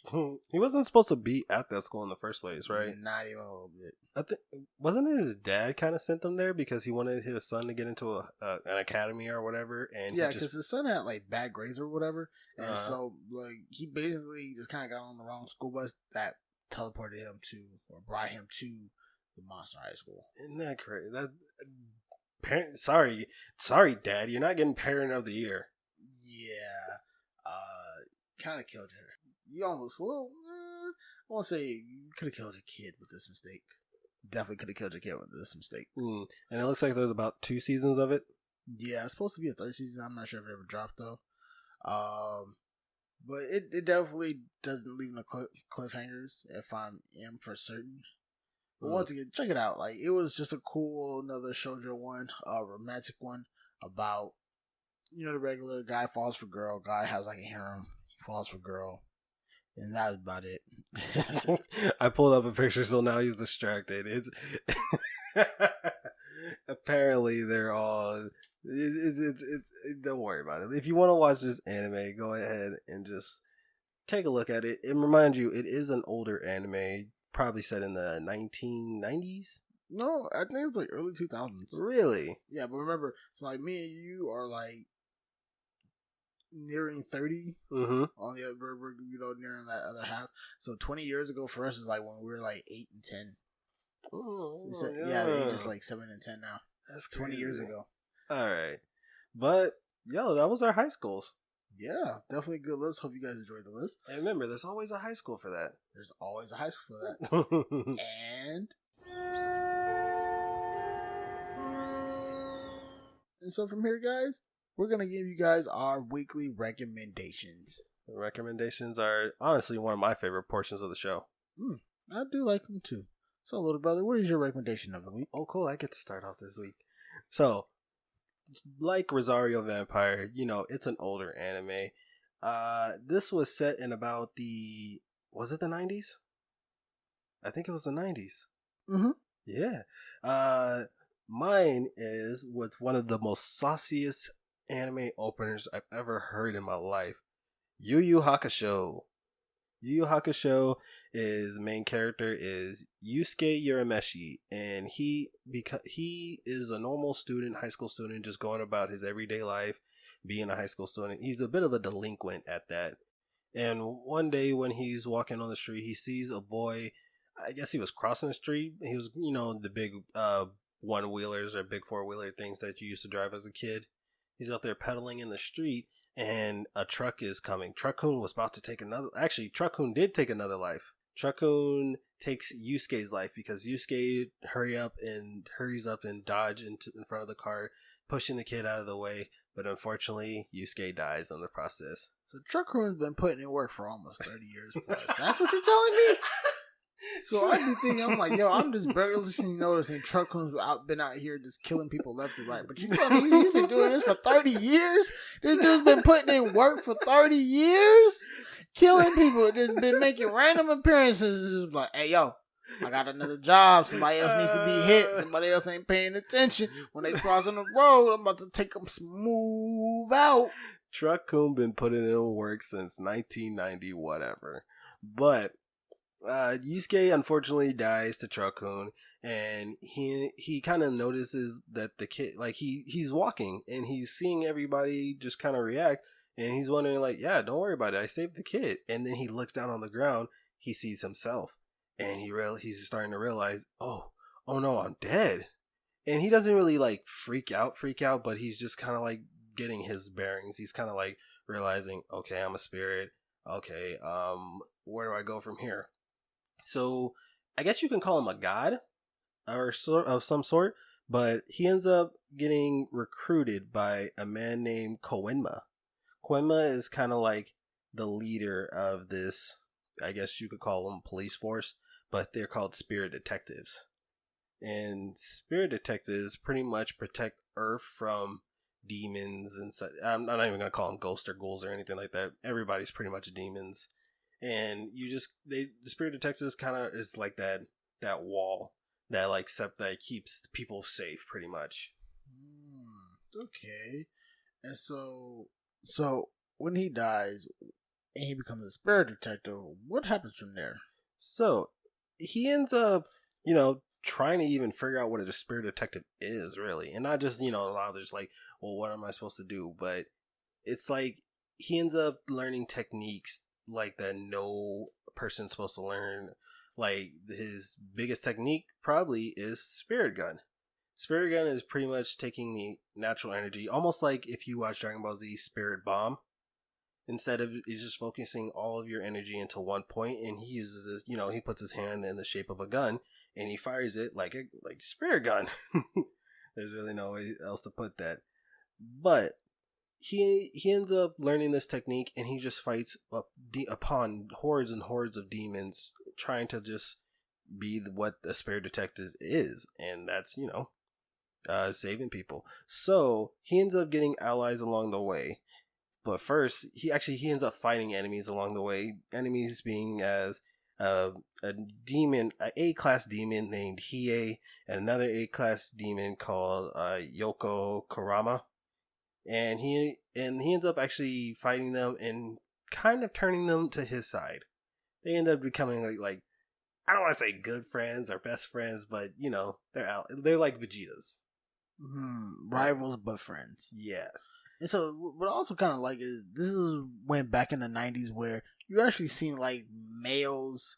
He wasn't supposed to be at that school in the first place, right? Not even a little bit. I think wasn't it his dad kind of sent him there because he wanted his son to get into an academy or whatever, and Yeah, because his son had like bad grades or whatever, and Uh-huh. so like he basically just kind of got on the wrong school bus that teleported him to or brought him to the Monster High School. Isn't that crazy? That parent, sorry, Dad, you're not getting Parent of the Year. Yeah, kind of killed her. You almost I won't say you could have killed your kid with this mistake. Definitely could have killed your kid with this mistake. And it looks like there's about 2 seasons of it. Yeah, it's supposed to be a third season. I'm not sure if it ever dropped though. But it definitely doesn't leave no cliffhangers if I am for certain. But once again, check it out. Like it was just a cool another shoujo one, romantic one about the regular guy falls for girl, guy has like a harem, falls for girl, and that was about it. I pulled up a picture, so now he's distracted. It's apparently they're all. It's don't worry about it. If you want to watch this anime, go ahead and just take a look at it. And remind you, it is an older anime, probably set in the 1990s. No, I think it's like early 2000s. Really? Yeah, but remember, so like me and you are like nearing 30. Mm-hmm. On the other, we're nearing that other half. So 20 years ago for us is like when we were like 8 and 10. Oh, So yeah, the age is like 7 and 10 now. That's 20 years ago. All right, but yo, that was our high schools. Yeah, definitely a good list. Hope you guys enjoyed the list. And remember, there's always a high school for that. There's always a high school for that. And so from here, guys, we're gonna give you guys our weekly recommendations. The recommendations are honestly one of my favorite portions of the show. I do like them too. So, little brother, what is your recommendation of the week? Oh, cool! I get to start off this week. So, like Rosario Vampire, it's an older anime. This was set in about was it the 90s? I think it was the 90s. Mm-hmm. Yeah. Mine is with one of the most sauciest anime openers I've ever heard in my life. Yu Hakusho. Yu Hakusho is main character is Yusuke Urameshi, and he is a normal student, high school student, just going about his everyday life, being a high school student. He's a bit of a delinquent at that. And one day when he's walking on the street, he sees a boy. I guess he was crossing the street. He was, the big one-wheelers or big four-wheeler things that you used to drive as a kid. He's out there pedaling in the street, and a truck is coming. Truck-kun was about to take another... Actually, Truck-kun did take another life. Truck-kun takes Yusuke's life because Yusuke hurries up and dodge in front of the car, pushing the kid out of the way. But unfortunately, Yusuke dies in the process. So Truck-kun's been putting in work for almost 30 years plus. That's what you're telling me? So I be thinking, I'm like, yo, I'm just barely noticing Truck-kun's been out here just killing people left and right. But you tell me he's been doing this for 30 years? This dude's been putting in work for 30 years? Killing people, just been making random appearances. Just like, hey, yo, I got another job. Somebody else needs to be hit. Somebody else ain't paying attention. When they cross on the road, I'm about to take them smooth out. Truck-kun been putting in work since 1990, whatever. But Yusuke unfortunately dies to Truck-kun, and he kind of notices that the kid, like he's walking and he's seeing everybody just kind of react, and he's wondering like, yeah, don't worry about it, I saved the kid. And then he looks down on the ground, he sees himself, and he's starting to realize, oh no, I'm dead. and he doesn't really like freak out, but he's just kind of like getting his bearings. He's kind of like realizing, okay, I'm a spirit. Okay, where do I go from here? So I guess you can call him a god or sort of some sort, but he ends up getting recruited by a man named Koenma. Koenma is kind of like the leader of this, I guess you could call them police force, but they're called spirit detectives. And spirit detectives pretty much protect Earth from demons and such. I'm not even gonna call them ghosts or ghouls or anything like that. Everybody's pretty much demons, and the spirit detectives kind of is like that wall that like that keeps people safe pretty much. Okay. And so when he dies and he becomes a spirit detective, what happens from there? So he ends up, trying to even figure out what a spirit detective is really, and not just a lot of just like, well, what am I supposed to do? But it's like he ends up learning techniques like that no person's supposed to learn. Like his biggest technique probably is spirit gun. Spirit gun is pretty much taking the natural energy, almost like if you watch Dragon Ball Z Spirit Bomb. Instead of is just focusing all of your energy into one point, and he uses this, he puts his hand in the shape of a gun and he fires it like a spirit gun. There's really no way else to put that. But he ends up learning this technique, and he just fights upon hordes and hordes of demons, trying to just be what the spirit detective is, and that's saving people. So he ends up getting allies along the way. But first, he ends up fighting enemies along the way. Enemies being as a demon, an A-class demon named Hiei, and another A-class demon called Yoko Kurama. And he ends up actually fighting them and kind of turning them to his side. They end up becoming like I don't want to say good friends or best friends, but they're like Vegetas. Rivals but friends. Yes. And so, what I also kind of like is this is when back in the '90s where you actually seen like males,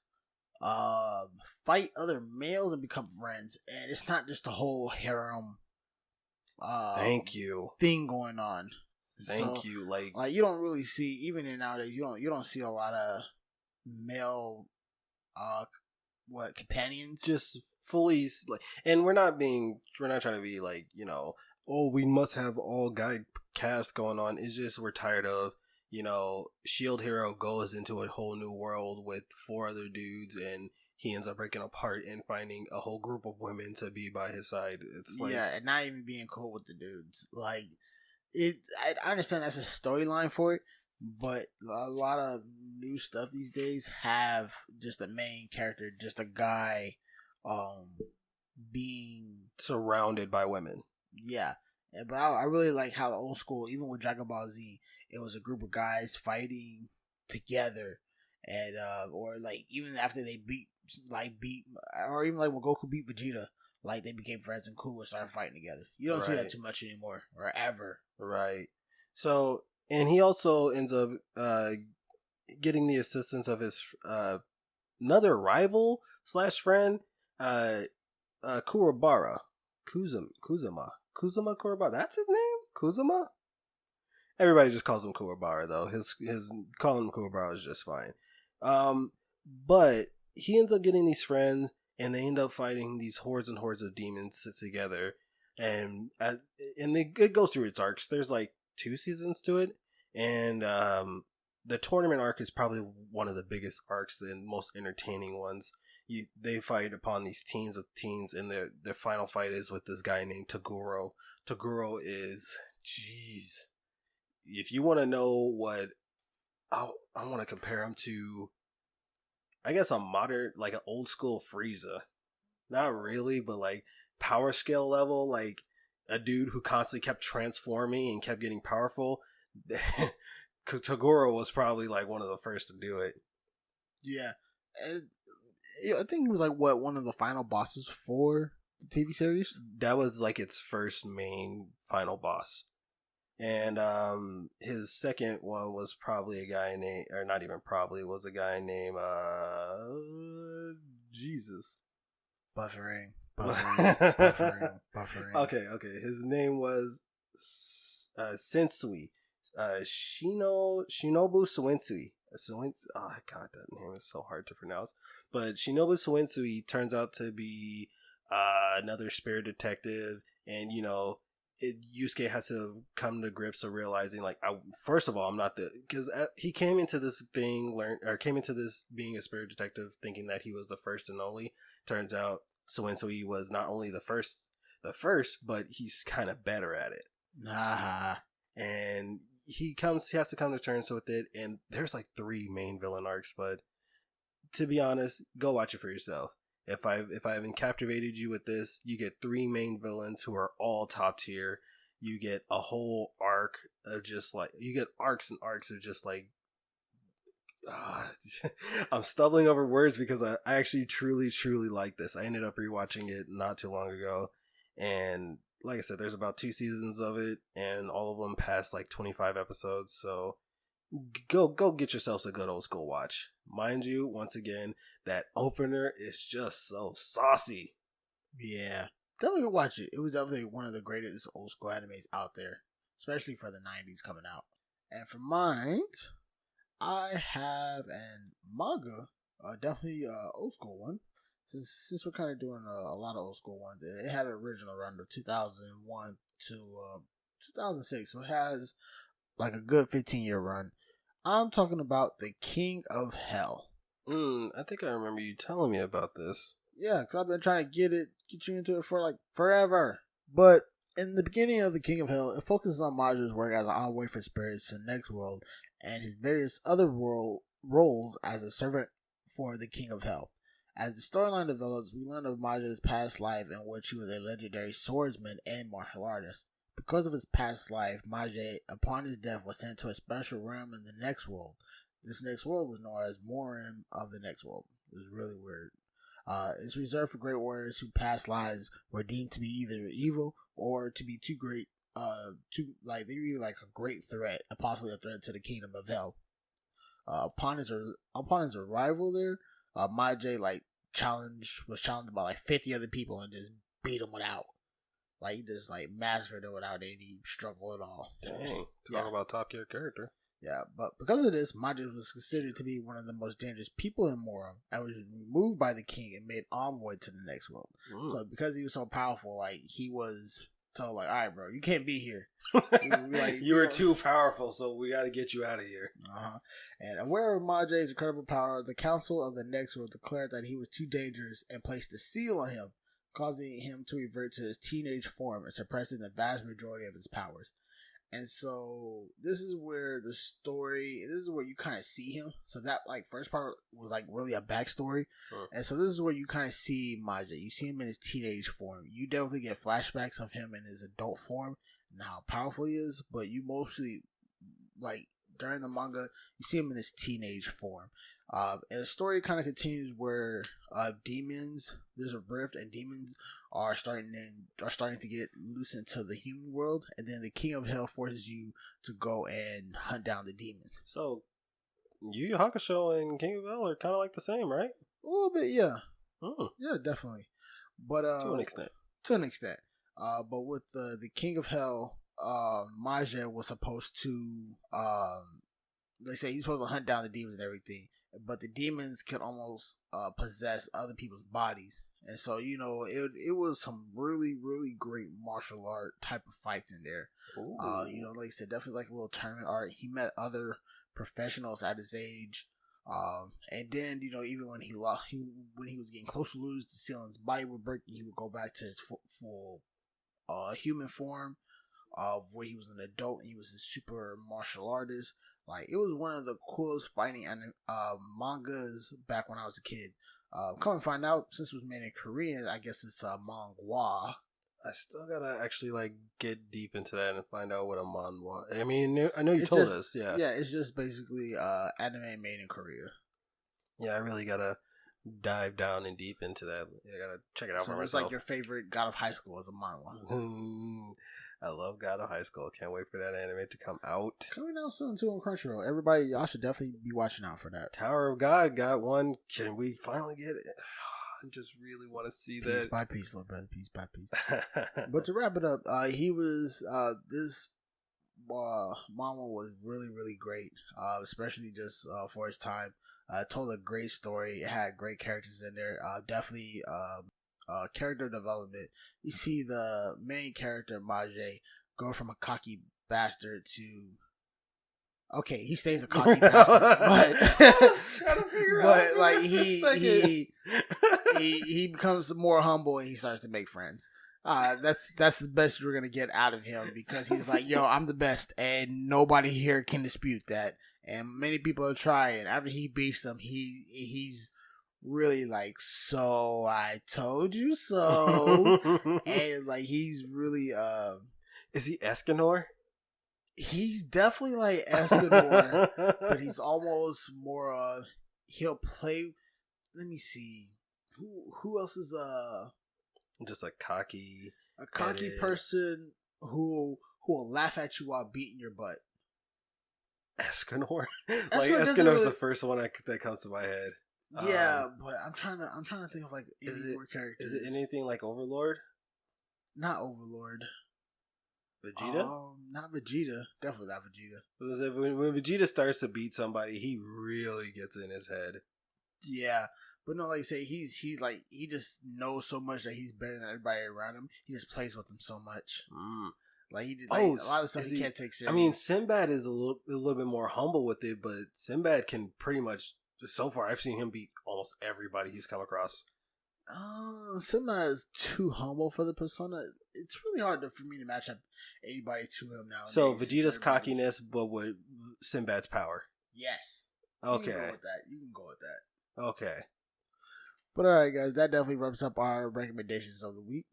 fight other males and become friends, and it's not just a whole harem, Thank you, thing going on. Thank So, you. Like you don't really see even in nowadays you don't see a lot of male, companions. Just fully like, and we're not trying to be like, oh, we must have all guy cast going on. It's just we're tired of, Shield Hero goes into a whole new world with four other dudes, and he ends up breaking apart and finding a whole group of women to be by his side. It's like, yeah, and not even being cool with the dudes. Like it, I understand that's a storyline for it, but a lot of new stuff these days have just a main character, just a guy, being surrounded by women. yeah. But I really like how the old school, even with Dragon Ball Z, it was a group of guys fighting together, and or like even after they beat, or even like when Goku beat Vegeta, like they became friends and cool and started fighting together. You don't see that too much anymore, or ever. Right. So, and he also ends up getting the assistance of his another rival slash friend, Kurabara. Kuzuma Kurabara. That's his name? Kuzuma? Everybody just calls him Kurabara though. His calling him Kurabara is just fine. But he ends up getting these friends, and they end up fighting these hordes and hordes of demons together. And it goes through its arcs. There's like 2 seasons to it, and the tournament arc is probably one of the biggest arcs and most entertaining ones. They fight upon these teams of teens, and their final fight is with this guy named Taguro. Taguro is, jeez, if you want to know what I want to compare him to, I guess a modern, like an old school Frieza. Not really, but like power scale level, like a dude who constantly kept transforming and kept getting powerful. Tagoro was probably like one of the first to do it. Yeah, I think he was like one of the final bosses for the TV series. That was like its first main final boss. And his second one was probably a guy named, or not even probably, was a guy named Jesus. Buffering. Buffering. Okay. His name was Sensui. Shinobu Suensui. Oh god, that name is so hard to pronounce. But Shinobu Suensui turns out to be another spirit detective, and Yusuke has to come to grips of realizing, like, first of all, I'm not because he came into this came into this being a spirit detective thinking that he was the first and only. Turns out Suensui was not only the first, but he's kind of better at it. Nah. And he has to come to terms with it, and there's like 3 main villain arcs, but to be honest, go watch it for yourself. If I haven't captivated you with this, you get 3 main villains who are all top tier. You get a whole arc of just like, you get arcs and arcs of just like, I'm stumbling over words because I actually truly like this. I ended up rewatching it not too long ago, and like I said, there's about 2 seasons of it, and all of them past like 25 episodes. So go get yourselves a good old school watch. Mind you, once again, that opener is just so saucy. Yeah, definitely watch it. It was definitely one of the greatest old school animes out there, especially for the 90s coming out. And for mine, I have an manga, definitely old school one. Since we're kind of doing a lot of old school ones, it had an original run of 2001 to 2006, so it has like a good 15-year run. I'm talking about The King of Hell. I think I remember you telling me about this. Yeah, because I've been trying to get you into it for like forever. But in the beginning of The King of Hell, it focuses on Maju's work as an envoy for spirits to the next world and his various other roles as a servant for the King of Hell. As the storyline develops, we learn of Maju's past life in which he was a legendary swordsman and martial artist. Because of his past life, Maju, upon his death, was sent to a special realm in the next world. This next world was known as Morim of the Next World. It was really weird. It's reserved for great warriors whose past lives were deemed to be either evil or to be too great, they really like a great threat, possibly a threat to the kingdom of hell. Upon his arrival there, Maj was challenged by like 50 other people and just beat him without. Like, he just like massacred him without any struggle at all. Dang, talk about top tier character. Yeah, but because of this, Maju was considered to be one of the most dangerous people in Morum and was removed by the king and made envoy to the next world. So because he was so powerful, like, he was told, like, all right, bro, you can't be here. You were too powerful, so we got to get you out of here. And aware of Maju's incredible power, the council of the next world declared that he was too dangerous and placed a seal on him, causing him to revert to his teenage form and suppressing the vast majority of his powers. And so this is where this is where you kind of see him. So that like first part was like really a backstory. And so this is where you kind of see Maju. You see him in his teenage form. You definitely get flashbacks of him in his adult form and how powerful he is. But you mostly, like, during the manga, you see him in his teenage form. And the story kind of continues where there's a rift, and demons are starting to get loose into the human world, and then the King of Hell forces you to go and hunt down the demons. So, Yu Hakusho and King of Hell are kind of like the same, right? A little bit, yeah. Yeah, definitely. But to an extent. But with the King of Hell, Maja was supposed to they say he's supposed to hunt down the demons and everything, but the demons could almost possess other people's bodies. And so, it was some really, really great martial art type of fights in there. Like I said, definitely like a little tournament art. He met other professionals at his age. And then, even when he was getting close to lose, the seal in his body would break, and he would go back to his full human form of where he was an adult and he was a super martial artist. Like, it was one of the coolest fighting mangas back when I was a kid. Come and find out, since it was made in Korean, I guess it's manhwa. I still gotta actually like get deep into that and find out what a manhwa. I mean, I know you told us, yeah. Yeah, it's just basically anime made in Korea. Yeah, I really gotta dive down and deep into that. I gotta check it out for myself. So it's like your favorite God of High School as a manhwa. I love God of High School. Can't wait for that anime to come out. Coming out soon too on Crunchyroll. Everybody, y'all should definitely be watching out for that. Tower of God got one. Can we finally get it? I just really want to see Piece that. by piece, little brother, piece by piece. But to wrap it up, he was this mama was really really great, especially just for his time. Told a great story. It had great characters in there. Definitely character development. You see the main character Maje go from a cocky bastard to okay, he stays a cocky bastard, but like he becomes more humble and he starts to make friends. That's the best you're gonna get out of him because he's like, yo, I'm the best, and nobody here can dispute that. And many people are trying. After he beats them, he's really like, so I told you so, and like he's really Is he Escanor? He's definitely like Escanor, but he's almost more he'll play. Let me see, who else is Just a cocky person who will laugh at you while beating your butt. Escanor. Like Escanor doesn't Escanor's really- the first one that comes to my head. Yeah, but I'm trying to think of like any more characters. Is it anything like Overlord? Not Overlord. Vegeta? Not Vegeta. Definitely not Vegeta. Because when Vegeta starts to beat somebody, he really gets in his head. Yeah, but no, like I say, he's like he just knows so much that he's better than everybody around him. He just plays with them so much. Like he did, like, a lot of stuff he can't take serious. I mean, Sinbad is a little bit more humble with it, but Sinbad can pretty much. So far, I've seen him beat almost everybody he's come across. Sinbad is too humble for the persona. It's really hard for me to match up anybody to him now. So Vegeta's cockiness, but with Sinbad's power. Yes. Okay. You can go with that. Okay. But alright, guys, that definitely wraps up our recommendations of the week.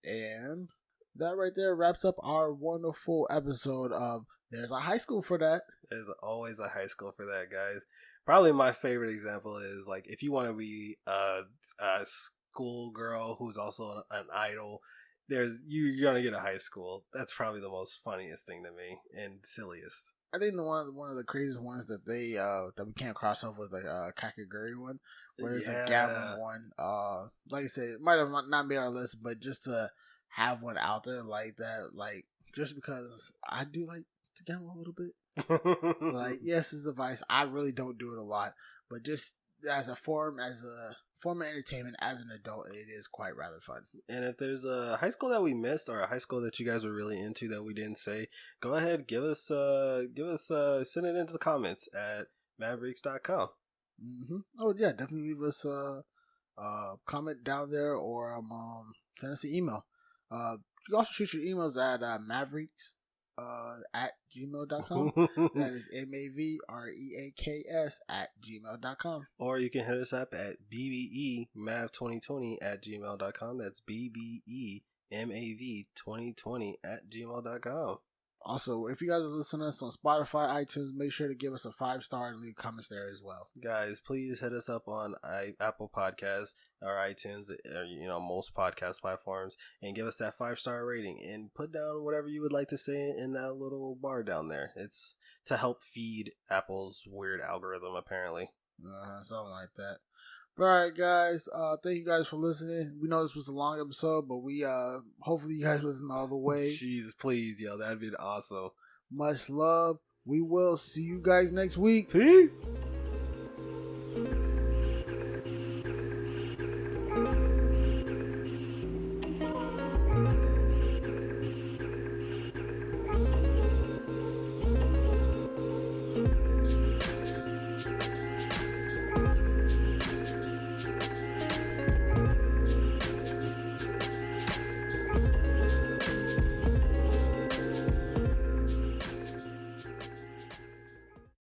And that right there wraps up our wonderful episode of There's a High School for That. There's always a high school for that, guys. Probably my favorite example is like if you want to be a school girl who's also an idol, you're gonna get a high school. That's probably the most funniest thing to me and silliest. I think one of the craziest ones that they that we can't cross off was like Kakaguri one, where there's a Gavin one. Like I said, it might have not made our list, but just to have one out there like that, like just because I do like to gamble a little bit. Like, yes, it's a vice. I really don't do it a lot, but just as a form of entertainment as an adult, it is quite rather fun. And if there's a high school that we missed or a high school that you guys were really into that we didn't say, go ahead, send it into the comments at mavericks.com. Oh yeah, definitely leave us a comment down there or send us an email. You can also shoot your emails at mavericks at gmail.com. That is MAVREAKS at gmail.com. Or you can hit us up at BBEMAV2020 at gmail.com. That's BBEMAV2020 at gmail.com. Also, if you guys are listening to us on Spotify, iTunes, make sure to give us a 5-star and leave comments there as well. Guys, please hit us up on Apple Podcasts or iTunes, or most podcast platforms, and give us that 5-star rating and put down whatever you would like to say in that little bar down there. It's to help feed Apple's weird algorithm, apparently. Something like that. But alright, guys, thank you guys for listening. We know this was a long episode, but we hopefully you guys listen all the way. Jeez, please, yo, that'd be awesome. Much love. We will see you guys next week. Peace.